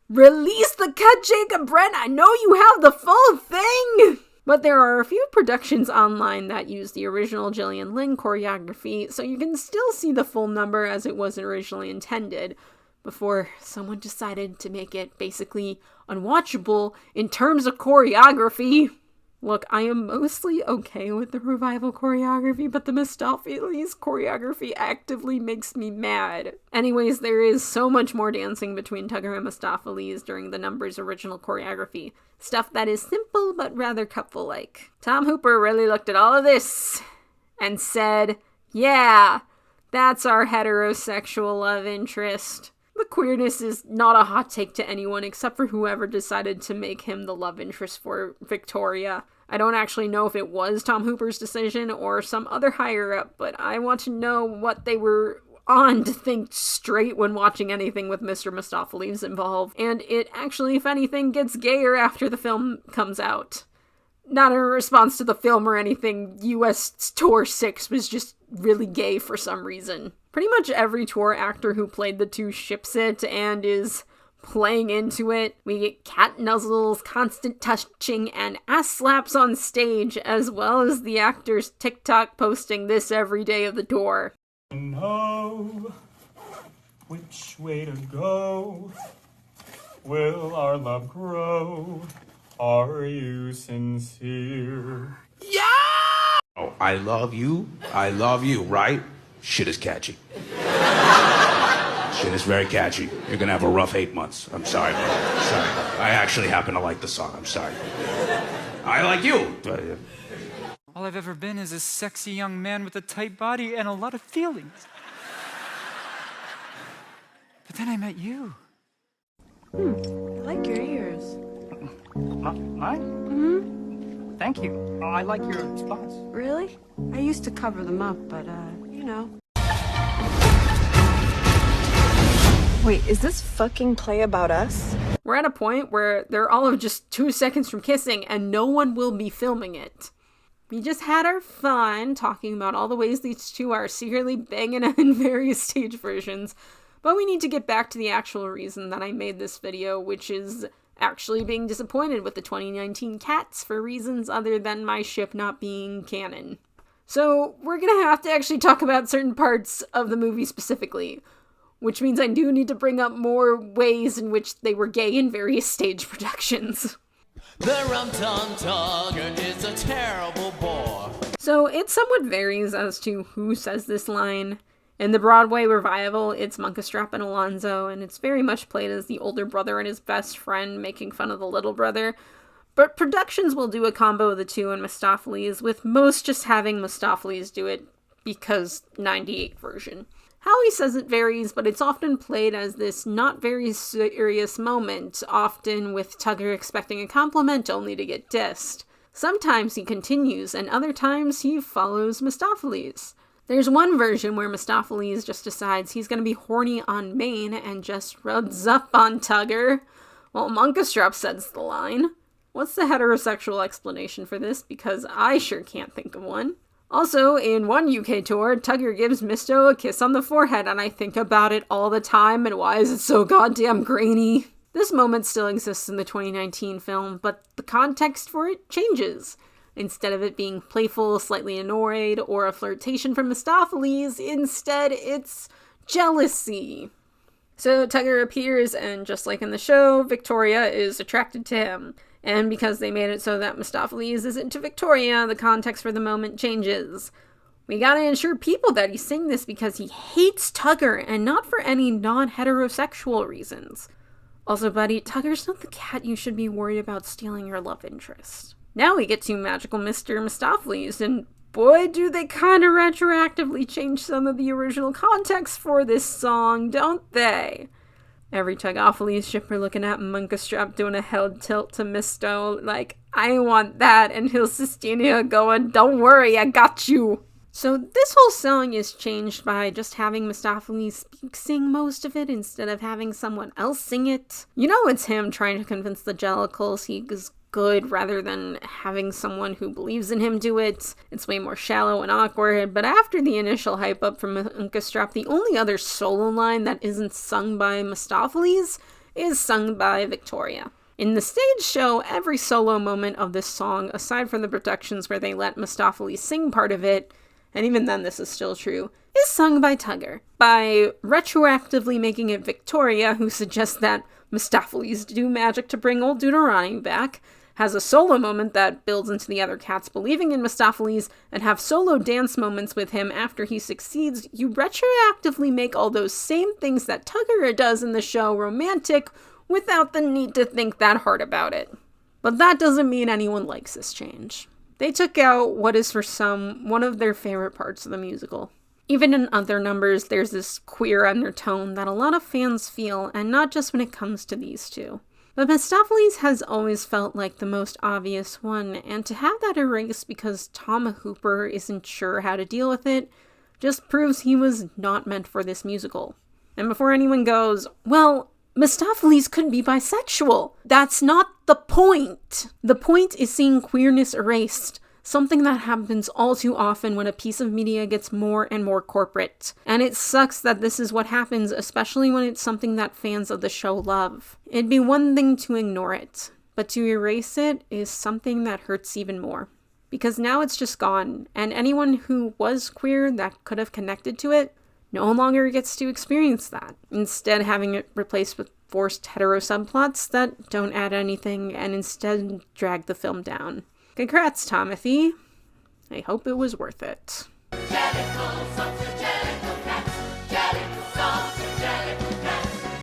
Release the cut, Jacob Brent! I know you have the full thing! But there are a few productions online that use the original Gillian Lynn choreography, so you can still see the full number as it was originally intended, before someone decided to make it basically unwatchable in terms of choreography. Look, I am mostly okay with the revival choreography, but the Mistoffelees choreography actively makes me mad. Anyways, there is so much more dancing between Tugger and Mistoffelees during the Numbers original choreography. Stuff that is simple but rather couple-like. Tom Hooper really looked at all of this and said, yeah, that's our heterosexual love interest. The queerness is not a hot take to anyone except for whoever decided to make him the love interest for Victoria. I don't actually know if it was Tom Hooper's decision or some other higher-up, but I want to know what they were on to think straight when watching anything with Mr. Mistoffelees involved, and it actually, if anything, gets gayer after the film comes out. Not in response to the film or anything, US Tour 6 was just really gay for some reason. Pretty much every tour actor who played the two ships it and is playing into it. We get cat nuzzles, constant touching, and ass slaps on stage, as well as the actors TikTok posting this every day of the tour. Know which way to go. Will our love grow? Are you sincere? Yeah! Oh, I love you, right? Shit is catchy. Shit is very catchy. You're gonna have a rough 8 months. I'm sorry, bro. Sorry. I actually happen to like the song. I'm sorry. I like you. All I've ever been is a sexy young man with a tight body and a lot of feelings. But then I met you. I like your ears. Mine? Mm-hmm. Thank you. I like your response. Really? I used to cover them up, but, you know. Wait, is this fucking play about us? We're at a point where they're all of just 2 seconds from kissing and no one will be filming it. We just had our fun talking about all the ways these two are secretly banging in various stage versions, but we need to get back to the actual reason that I made this video, which is actually being disappointed with the 2019 Cats for reasons other than my ship not being canon. So we're gonna have to actually talk about certain parts of the movie specifically, which means I do need to bring up more ways in which they were gay in various stage productions. The Rum Tum Tugger is a terrible bore. So it somewhat varies as to who says this line. In the Broadway revival, it's Munkustrap and Alonzo, and it's very much played as the older brother and his best friend making fun of the little brother. But productions will do a combo of the two in Mistoffelees, with most just having Mistoffelees do it because 98 version. How he says it varies, but it's often played as this not very serious moment, often with Tugger expecting a compliment only to get dissed. Sometimes he continues, and other times he follows Mistoffelees. There's one version where Mistoffelees just decides he's going to be horny on Maine and just rubs up on Tugger, while Munkustrap says the line. What's the heterosexual explanation for this? Because I sure can't think of one. Also, in one UK tour, Tugger gives Misto a kiss on the forehead, and I think about it all the time, and why is it so goddamn grainy? This moment still exists in the 2019 film, but the context for it changes. Instead of it being playful, slightly annoyed, or a flirtation from Mistoffelees, instead it's jealousy. So Tugger appears, and just like in the show, Victoria is attracted to him. And because they made it so that Mistoffelees is into Victoria, the context for the moment changes. We gotta ensure people that he's saying this because he hates Tugger, and not for any non-heterosexual reasons. Also, buddy, Tugger's not the cat you should be worried about stealing your love interest. Now we get to Magical Mr. Mistoffelees, and boy do they kinda retroactively change some of the original context for this song, don't they? Every Tuggoffelees shipper looking at Munkustrap doing a head tilt to Misto, like, I want that, and he'll Sistina going, don't worry, I got you. So this whole song is changed by just having Mistoffelees sing most of it instead of having someone else sing it. You know it's him trying to convince the Jellicles he is good rather than having someone who believes in him do it. It's way more shallow and awkward, but after the initial hype up from Munkustrap, the only other solo line that isn't sung by Mistoffelees is sung by Victoria. In the stage show, every solo moment of this song, aside from the productions where they let Mistoffelees sing part of it, and even then this is still true, is sung by Tugger, by retroactively making it Victoria who suggests that Mistoffelees do magic to bring old Deuteronomy back, has a solo moment that builds into the other cats believing in Mistoffelees, and have solo dance moments with him after he succeeds, you retroactively make all those same things that Tugger does in the show romantic without the need to think that hard about it. But that doesn't mean anyone likes this change. They took out what is for some one of their favorite parts of the musical. Even in other numbers, there's this queer undertone that a lot of fans feel, and not just when it comes to these two. But Mistoffelees has always felt like the most obvious one, and to have that erased because Tom Hooper isn't sure how to deal with it just proves he was not meant for this musical. And before anyone goes, well, Mistoffelees could be bisexual. That's not the point. The point is seeing queerness erased, something that happens all too often when a piece of media gets more and more corporate. And it sucks that this is what happens, especially when it's something that fans of the show love. It'd be one thing to ignore it, but to erase it is something that hurts even more. Because now it's just gone, and anyone who was queer that could have connected to it no longer gets to experience that, instead having it replaced with forced hetero subplots that don't add anything and instead drag the film down. Congrats, Tomothy. I hope it was worth it.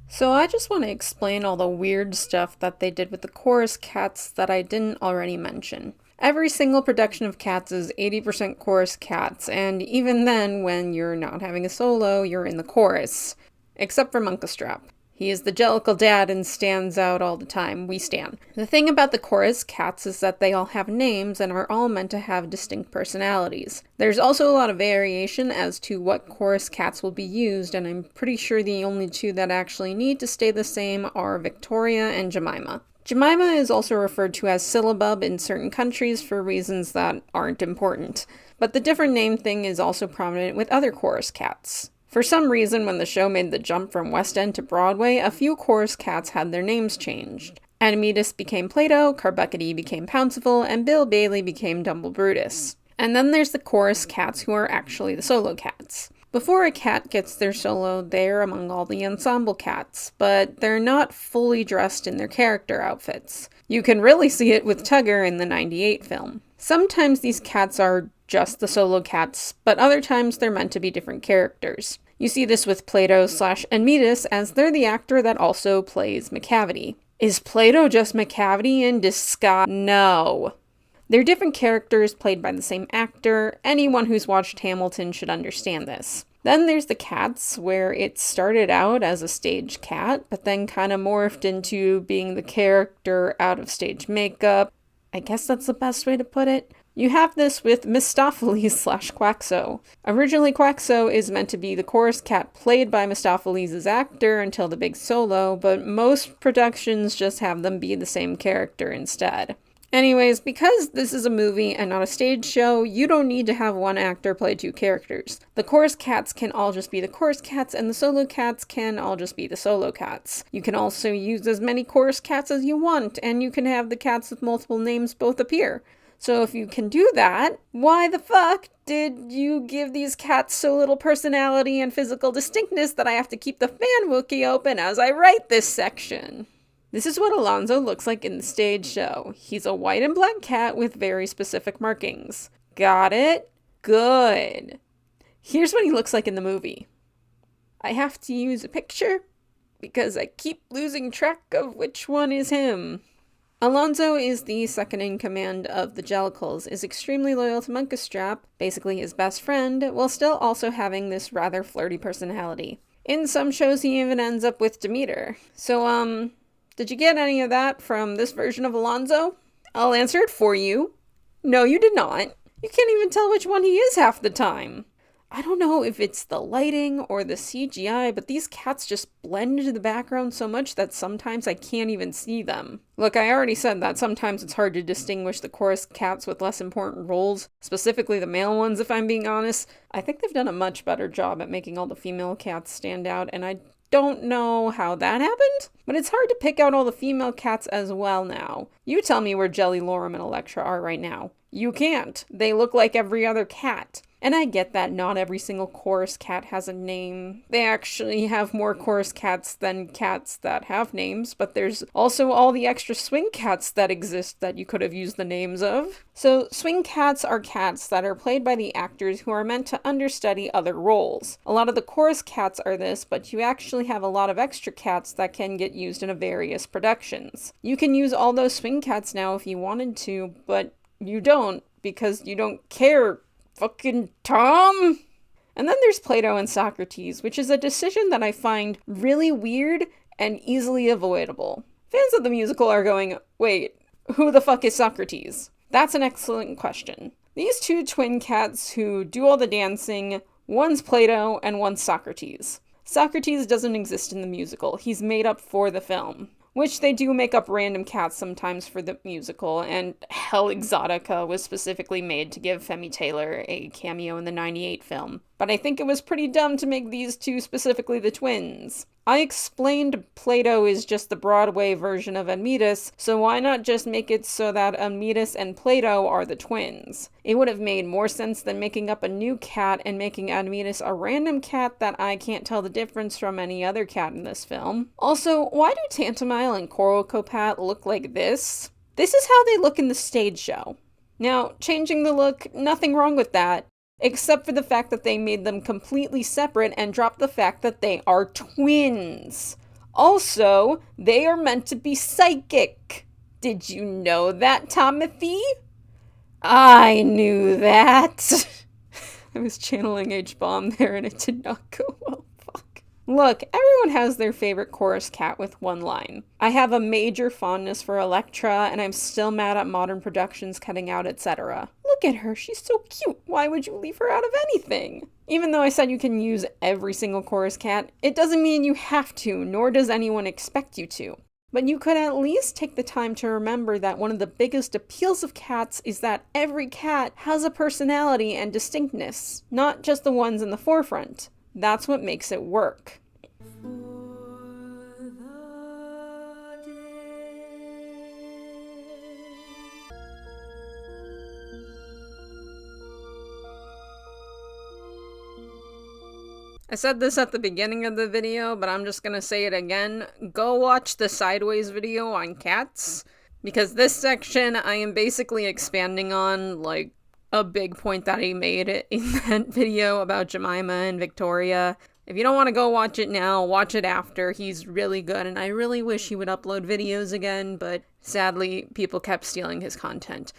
So I just want to explain all the weird stuff that they did with the chorus cats that I didn't already mention. Every single production of Cats is 80% chorus cats, and even then, when you're not having a solo, you're in the chorus. Except for Munkustrap. He is the Jellicle dad and stands out all the time. We stan. The thing about the chorus cats is that they all have names and are all meant to have distinct personalities. There's also a lot of variation as to what chorus cats will be used, and I'm pretty sure the only two that actually need to stay the same are Victoria and Jemima. Jemima is also referred to as syllabub in certain countries for reasons that aren't important, but the different name thing is also prominent with other chorus cats. For some reason, when the show made the jump from West End to Broadway, a few chorus cats had their names changed. Admetus became Plato, Carbuckety became Pouncival, and Bill Bailey became Dumble Brutus. And then there's the chorus cats who are actually the solo cats. Before a cat gets their solo, they're among all the ensemble cats, but they're not fully dressed in their character outfits. You can really see it with Tugger in the '98 film. Sometimes these cats are just the solo cats, but other times they're meant to be different characters. You see this with Plato/Admetus, as they're the actor that also plays Macavity. Is Plato just Macavity in disguise? No. They're different characters played by the same actor. Anyone who's watched Hamilton should understand this. Then there's the cats, where it started out as a stage cat, but then kind of morphed into being the character out of stage makeup. I guess that's the best way to put it. You have this with Mistoffelees/Quaxo. Originally, Quaxo is meant to be the chorus cat played by Mistoffelees' actor until the big solo, but most productions just have them be the same character instead. Anyways, because this is a movie and not a stage show, you don't need to have one actor play two characters. The chorus cats can all just be the chorus cats, and the solo cats can all just be the solo cats. You can also use as many chorus cats as you want, and you can have the cats with multiple names both appear. So if you can do that, why the fuck did you give these cats so little personality and physical distinctness that I have to keep the fan wiki open as I write this section? This is what Alonzo looks like in the stage show. He's a white and black cat with very specific markings. Got it? Good. Here's what he looks like in the movie. I have to use a picture because I keep losing track of which one is him. Alonzo is the second in command of the Jellicles, is extremely loyal to Munkustrap, basically his best friend, while still also having this rather flirty personality. In some shows he even ends up with Demeter. So, did you get any of that from this version of Alonzo? I'll answer it for you. No, you did not. You can't even tell which one he is half the time. I don't know if it's the lighting or the CGI, but these cats just blend into the background so much that sometimes I can't even see them. Look, I already said that sometimes it's hard to distinguish the chorus cats with less important roles, specifically the male ones if I'm being honest. I think they've done a much better job at making all the female cats stand out, and I don't know how that happened, but it's hard to pick out all the female cats as well now. You tell me where Jelly, Lorem, and Electra are right now. You can't. They look like every other cat. And I get that not every single chorus cat has a name. They actually have more chorus cats than cats that have names, but there's also all the extra swing cats that exist that you could have used the names of. So swing cats are cats that are played by the actors who are meant to understudy other roles. A lot of the chorus cats are this, but you actually have a lot of extra cats that can get used in various productions. You can use all those swing cats now if you wanted to, but you don't, because you don't care, fucking Tom! And then there's Plato and Socrates, which is a decision that I find really weird and easily avoidable. Fans of the musical are going, wait, who the fuck is Socrates? That's an excellent question. These two twin cats who do all the dancing, one's Plato and one's Socrates. Socrates doesn't exist in the musical, he's made up for the film. Which they do make up random cats sometimes for the musical, and Hell Exotica was specifically made to give Femi Taylor a cameo in the '98 film. But I think it was pretty dumb to make these two specifically the twins. I explained Plato is just the Broadway version of Admetus, so why not just make it so that Admetus and Plato are the twins? It would have made more sense than making up a new cat and making Admetus a random cat that I can't tell the difference from any other cat in this film. Also, why do Tantamile and Corocopat look like this? This is how they look in the stage show. Now, changing the look, nothing wrong with that. Except for the fact that they made them completely separate and dropped the fact that they are twins. Also, they are meant to be psychic. Did you know that, Timothy? I knew that. I was channeling H-Bomb there and it did not go well. Fuck. Look, everyone has their favorite chorus cat with one line. I have a major fondness for Elektra, and I'm still mad at modern productions cutting out etc. Look at her, she's so cute. Why would you leave her out of anything? Even though I said you can use every single chorus cat, it doesn't mean you have to, nor does anyone expect you to. But you could at least take the time to remember that one of the biggest appeals of cats is that every cat has a personality and distinctness, not just the ones in the forefront. That's what makes it work. I said this at the beginning of the video, but I'm just gonna say it again. Go watch the Sideways video on cats, because this section I am basically expanding on, like, a big point that he made in that video about Jemima and Victoria. If you don't want to go watch it now, watch it after. He's really good, and I really wish he would upload videos again, but sadly, people kept stealing his content.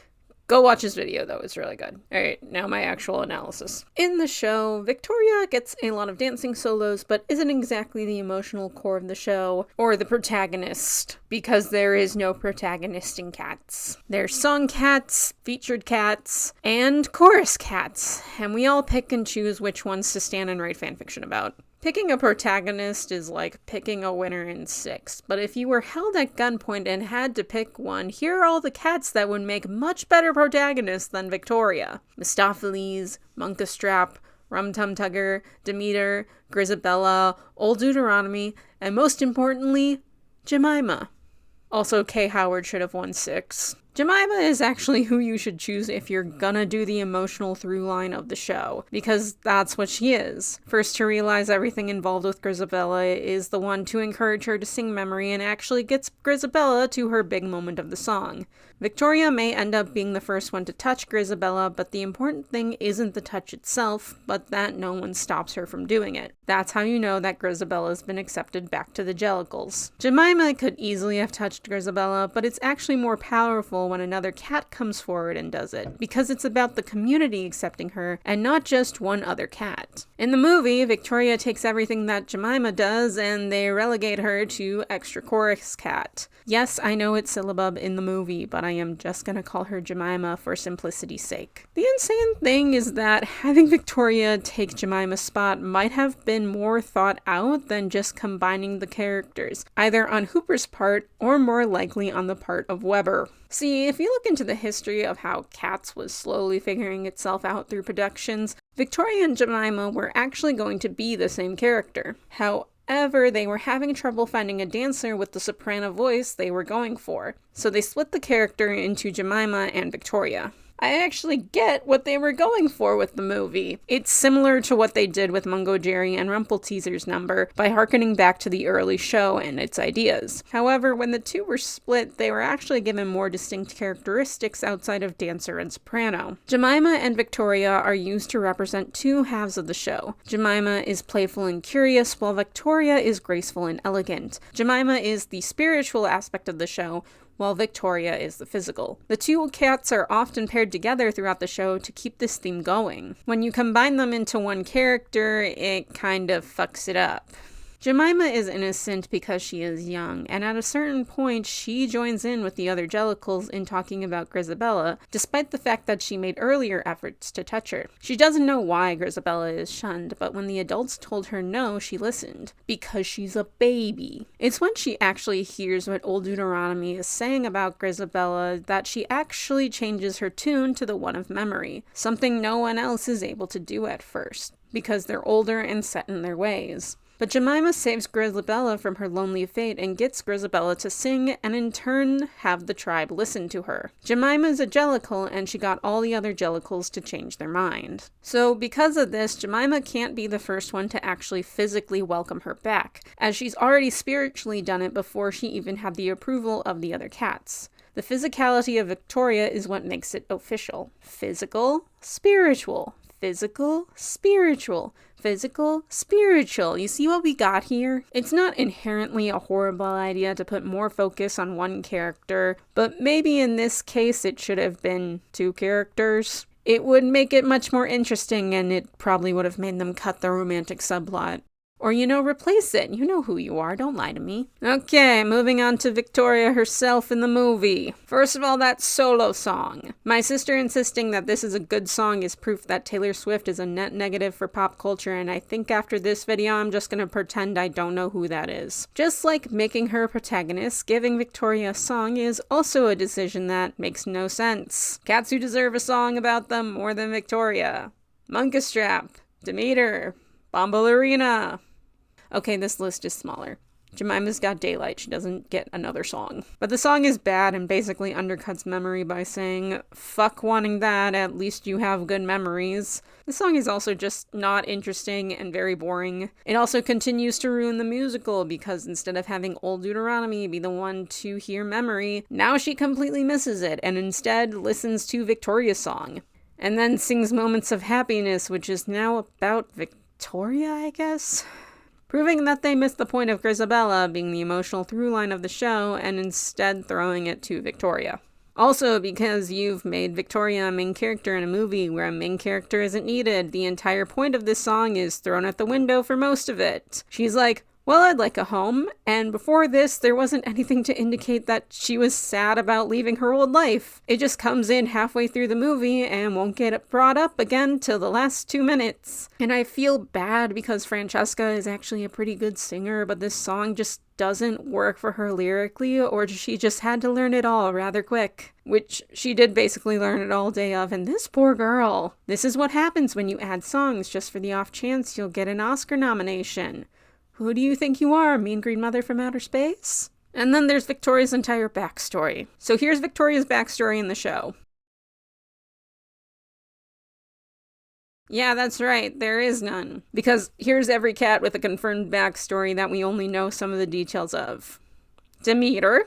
Go watch his video, though. It's really good. Alright, now my actual analysis. In the show, Victoria gets a lot of dancing solos, but isn't exactly the emotional core of the show, or the protagonist, because there is no protagonist in Cats. There's song cats, featured cats, and chorus cats, and we all pick and choose which ones to stand and write fanfiction about. Picking a protagonist is like picking a winner in Six, but if you were held at gunpoint and had to pick one, here are all the cats that would make much better protagonists than Victoria. Mistoffelees, Munkustrap, Rum Tum Tugger, Demeter, Grizabella, Old Deuteronomy, and most importantly, Jemima. Also, Kay Howard should have won Six. Jemima is actually who you should choose if you're gonna do the emotional through line of the show, because that's what she is. First to realize everything involved with Grizabella is the one to encourage her to sing Memory and actually gets Grizabella to her big moment of the song. Victoria may end up being the first one to touch Grizabella, but the important thing isn't the touch itself, but that no one stops her from doing it. That's how you know that Grizabella's been accepted back to the Jellicles. Jemima could easily have touched Grizabella, but it's actually more powerful when another cat comes forward and does it, because it's about the community accepting her and not just one other cat. In the movie, Victoria takes everything that Jemima does and they relegate her to extra chorus cat. Yes, I know it's syllabub in the movie, but I am just gonna call her Jemima for simplicity's sake. The insane thing is that having Victoria take Jemima's spot might have been more thought out than just combining the characters, either on Hooper's part or more likely on the part of Weber. See, if you look into the history of how Cats was slowly figuring itself out through productions, Victoria and Jemima were actually going to be the same character. However, they were having trouble finding a dancer with the soprano voice they were going for, so they split the character into Jemima and Victoria. I actually get what they were going for with the movie. It's similar to what they did with Mungojerrie and Rumpleteazer's number by harkening back to the early show and its ideas. However, when the two were split, they were actually given more distinct characteristics outside of dancer and soprano. Jemima and Victoria are used to represent two halves of the show. Jemima is playful and curious, while Victoria is graceful and elegant. Jemima is the spiritual aspect of the show, while Victoria is the physical. The two cats are often paired together throughout the show to keep this theme going. When you combine them into one character, it kind of fucks it up. Jemima is innocent because she is young, and at a certain point, she joins in with the other Jellicles in talking about Grizabella, despite the fact that she made earlier efforts to touch her. She doesn't know why Grizabella is shunned, but when the adults told her no, she listened, because she's a baby. It's when she actually hears what Old Deuteronomy is saying about Grizabella that she actually changes her tune to the one of memory, something no one else is able to do at first, because they're older and set in their ways. But Jemima saves Grizabella from her lonely fate and gets Grizabella to sing and in turn have the tribe listen to her. Jemima is a Jellicle and she got all the other Jellicles to change their mind. So because of this, Jemima can't be the first one to actually physically welcome her back, as she's already spiritually done it before she even had the approval of the other cats. The physicality of Victoria is what makes it official. Physical, spiritual. Physical, spiritual. Physical, spiritual. You see what we got here? It's not inherently a horrible idea to put more focus on one character, but maybe in this case it should have been two characters. It would make it much more interesting, and it probably would have made them cut the romantic subplot. Or, replace it. You know who you are. Don't lie to me. Okay, moving on to Victoria herself in the movie. First of all, that solo song. My sister insisting that this is a good song is proof that Taylor Swift is a net negative for pop culture, and I think after this video, I'm just gonna pretend I don't know who that is. Just like making her a protagonist, giving Victoria a song is also a decision that makes no sense. Cats who deserve a song about them more than Victoria. Munkustrap, Demeter, Bombalurina. Okay, this list is smaller. Jemima's got daylight, she doesn't get another song. But the song is bad and basically undercuts memory by saying, fuck wanting that, at least you have good memories. The song is also just not interesting and very boring. It also continues to ruin the musical because instead of having Old Deuteronomy be the one to hear memory, now she completely misses it and instead listens to Victoria's song. And then sings Moments of Happiness, which is now about Victoria, I guess? Proving that they missed the point of Grizabella being the emotional through line of the show and instead throwing it to Victoria. Also, because you've made Victoria a main character in a movie where a main character isn't needed, the entire point of this song is thrown out the window for most of it. She's like, well, I'd like a home, and before this, there wasn't anything to indicate that she was sad about leaving her old life. It just comes in halfway through the movie and won't get brought up again till the last 2 minutes. And I feel bad because Francesca is actually a pretty good singer, but this song just doesn't work for her lyrically, or she just had to learn it all rather quick. Which she did basically learn it all day of, and this poor girl. This is what happens when you add songs just for the off chance you'll get an Oscar nomination. Who do you think you are, mean green mother from outer space? And then there's Victoria's entire backstory. So here's Victoria's backstory in the show. Yeah, that's right, there is none. Because here's every cat with a confirmed backstory that we only know some of the details of. Demeter,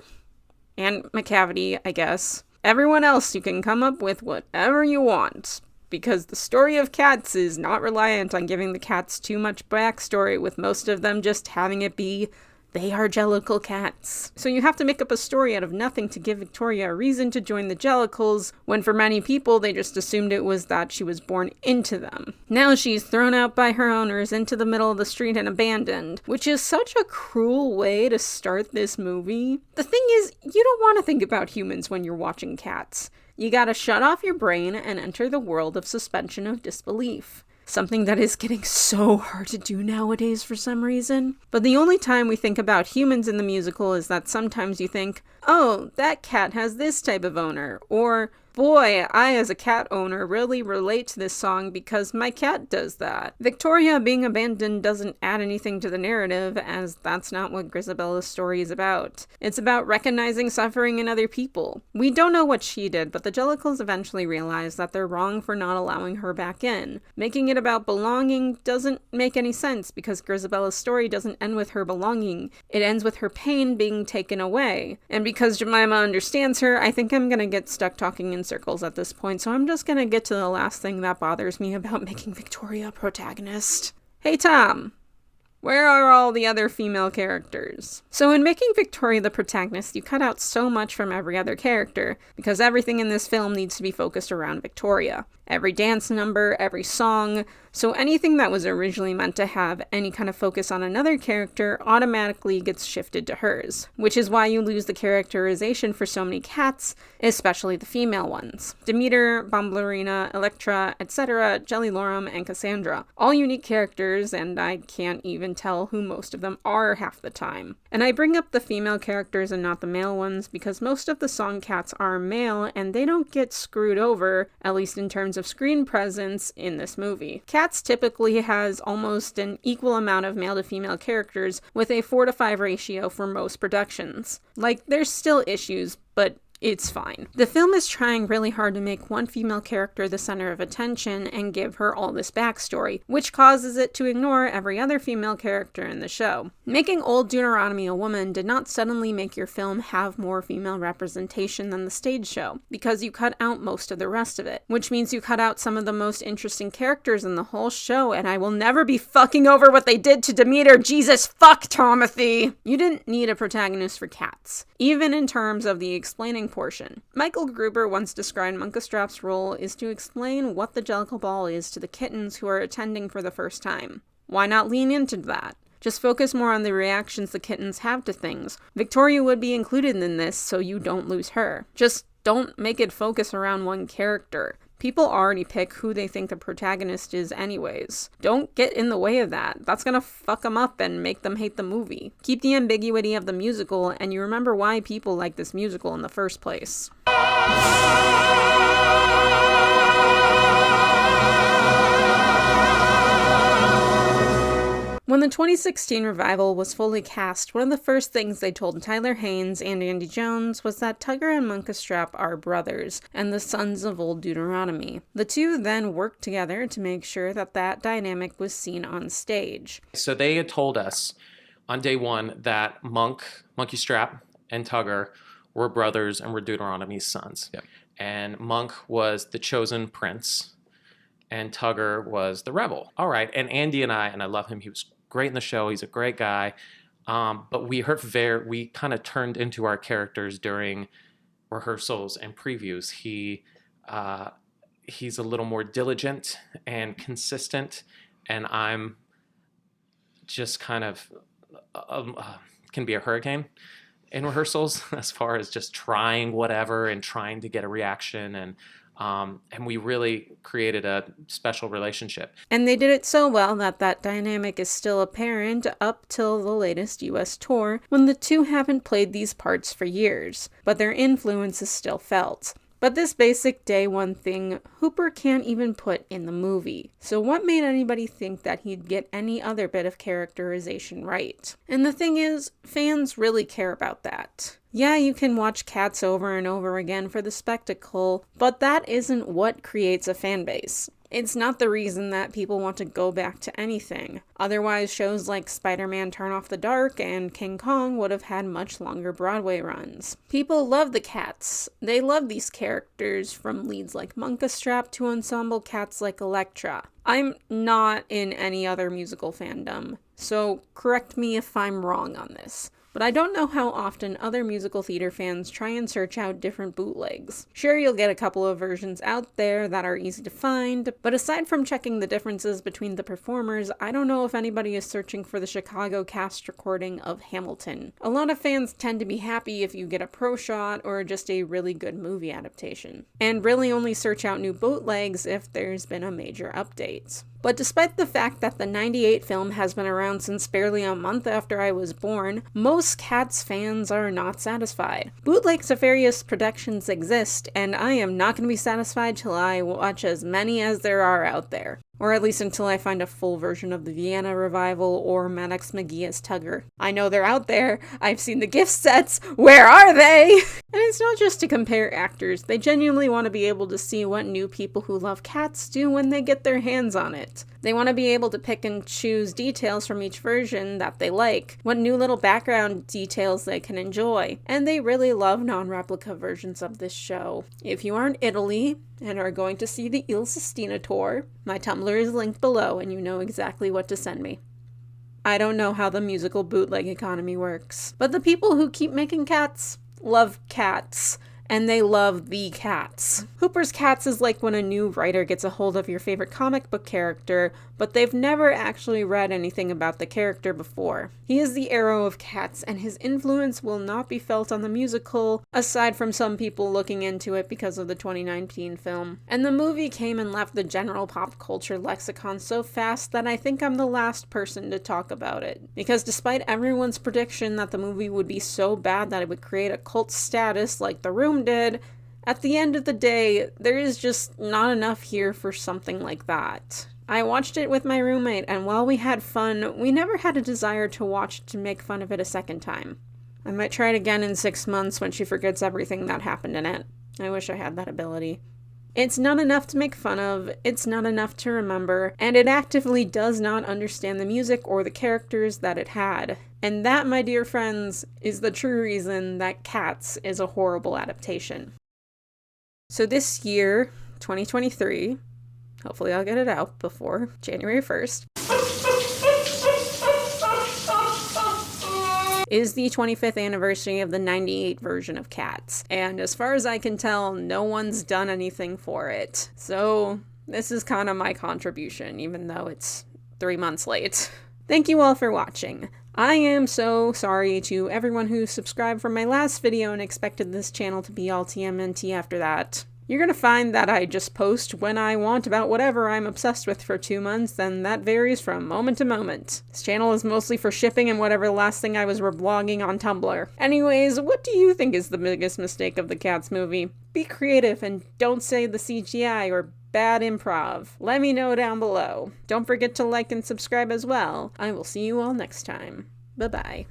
and Macavity, I guess. Everyone else you can come up with whatever you want. Because the story of cats is not reliant on giving the cats too much backstory, with most of them just having it be, they are Jellicle cats. So you have to make up a story out of nothing to give Victoria a reason to join the Jellicles, when for many people they just assumed it was that she was born into them. Now she's thrown out by her owners into the middle of the street and abandoned, which is such a cruel way to start this movie. The thing is, you don't want to think about humans when you're watching cats. You gotta shut off your brain and enter the world of suspension of disbelief. Something that is getting so hard to do nowadays for some reason. But the only time we think about humans in the musical is that sometimes you think, oh, that cat has this type of owner, or boy, I as a cat owner really relate to this song because my cat does that. Victoria being abandoned doesn't add anything to the narrative, as that's not what Grizabella's story is about. It's about recognizing suffering in other people. We don't know what she did, but the Jellicles eventually realize that they're wrong for not allowing her back in. Making it about belonging doesn't make any sense because Grizabella's story doesn't end with her belonging. It ends with her pain being taken away. And because Jemima understands her, I think I'm gonna get stuck talking in circles at this point, so I'm just gonna get to the last thing that bothers me about making Victoria a protagonist. Hey Tom, where are all the other female characters? So in making Victoria the protagonist, you cut out so much from every other character, because everything in this film needs to be focused around Victoria. Every dance number, every song, so anything that was originally meant to have any kind of focus on another character automatically gets shifted to hers, which is why you lose the characterization for so many cats, especially the female ones. Demeter, Bombalurina, Electra, etc., Jellylorum, and Cassandra. All unique characters, and I can't even tell who most of them are half the time. And I bring up the female characters and not the male ones because most of the song cats are male and they don't get screwed over, at least in terms of screen presence, in this movie. Cats typically has almost an equal amount of male to female characters with a 4:5 ratio for most productions. Like, there's still issues, but it's fine. The film is trying really hard to make one female character the center of attention and give her all this backstory, which causes it to ignore every other female character in the show. Making Old Deuteronomy a woman did not suddenly make your film have more female representation than the stage show, because you cut out most of the rest of it, which means you cut out some of the most interesting characters in the whole show, and I will never be fucking over what they did to Demeter. Jesus fuck, Tomothy! You didn't need a protagonist for cats, even in terms of the explaining portion. Michael Gruber once described Munkustrap's role is to explain what the Jellicle Ball is to the kittens who are attending for the first time. Why not lean into that? Just focus more on the reactions the kittens have to things. Victoria would be included in this, so you don't lose her. Just don't make it focus around one character. People already pick who they think the protagonist is anyways. Don't get in the way of that. That's gonna fuck them up and make them hate the movie. Keep the ambiguity of the musical, and you remember why people like this musical in the first place. When the 2016 revival was fully cast, one of the first things they told Tyler Haynes and Andy Jones was that Tugger and Munkustrap are brothers and the sons of Old Deuteronomy. The two then worked together to make sure that that dynamic was seen on stage. So they had told us on day one that Munkustrap and Tugger were brothers and were Deuteronomy's sons. Yep. And Monk was the chosen prince and Tugger was the rebel. All right, and Andy and I love him, he was great in the show, he's a great guy, but we kind of turned into our characters during rehearsals and previews. He's a little more diligent and consistent, and I'm just kind of can be a hurricane in rehearsals as far as just trying whatever and trying to get a reaction, and we really created a special relationship. And they did it so well that that dynamic is still apparent up till the latest US tour, when the two haven't played these parts for years, but their influence is still felt. But this basic day one thing, Hooper can't even put in the movie. So what made anybody think that he'd get any other bit of characterization right? And the thing is, fans really care about that. Yeah, you can watch cats over and over again for the spectacle, but that isn't what creates a fan base. It's not the reason that people want to go back to anything. Otherwise, shows like Spider-Man Turn Off the Dark and King Kong would have had much longer Broadway runs. People love the cats. They love these characters, from leads like Munkustrap to ensemble cats like Electra. I'm not in any other musical fandom, so correct me if I'm wrong on this. But I don't know how often other musical theater fans try and search out different bootlegs. Sure, you'll get a couple of versions out there that are easy to find, but aside from checking the differences between the performers, I don't know if anybody is searching for the Chicago cast recording of Hamilton. A lot of fans tend to be happy if you get a pro shot or just a really good movie adaptation, and really only search out new bootlegs if there's been a major update. But despite the fact that the '98 film has been around since barely a month after I was born, most Cats fans are not satisfied. Bootlegs of various productions exist, and I am not going to be satisfied till I watch as many as there are out there. Or at least until I find a full version of the Vienna revival or Maddox McGee as Tugger. I know they're out there. I've seen the gift sets. Where are they? And it's not just to compare actors. They genuinely want to be able to see what new people who love cats do when they get their hands on it. They want to be able to pick and choose details from each version that they like, what new little background details they can enjoy. And they really love non-replica versions of this show. If you are in Italy and are going to see the Il Sistina tour, my Tumblr is linked below and you know exactly what to send me. I don't know how the musical bootleg economy works, but the people who keep making cats love cats. And they love the cats. Hooper's Cats is like when a new writer gets a hold of your favorite comic book character, but they've never actually read anything about the character before. He is the Arrow of cats, and his influence will not be felt on the musical, aside from some people looking into it because of the 2019 film. And the movie came and left the general pop culture lexicon so fast that I think I'm the last person to talk about it. Because despite everyone's prediction that the movie would be so bad that it would create a cult status like The Room did, at the end of the day, there is just not enough here for something like that. I watched it with my roommate, and while we had fun, we never had a desire to watch it to make fun of it a second time. I might try it again in 6 months when she forgets everything that happened in it. I wish I had that ability. It's not enough to make fun of, it's not enough to remember, and it actively does not understand the music or the characters that it had. And that, my dear friends, is the true reason that Cats is a horrible adaptation. So this year, 2023, hopefully I'll get it out before January 1st, is the 25th anniversary of the '98 version of Cats. And as far as I can tell, no one's done anything for it. So this is kind of my contribution, even though it's 3 months late. Thank you all for watching. I am so sorry to everyone who subscribed from my last video and expected this channel to be all TMNT after that. You're gonna find that I just post when I want about whatever I'm obsessed with for 2 months, and that varies from moment to moment. This channel is mostly for shipping and whatever the last thing I was reblogging on Tumblr. Anyways, what do you think is the biggest mistake of the Cats movie? Be creative and don't say the CGI or bad improv. Let me know down below. Don't forget to like and subscribe as well. I will see you all next time. Bye-bye.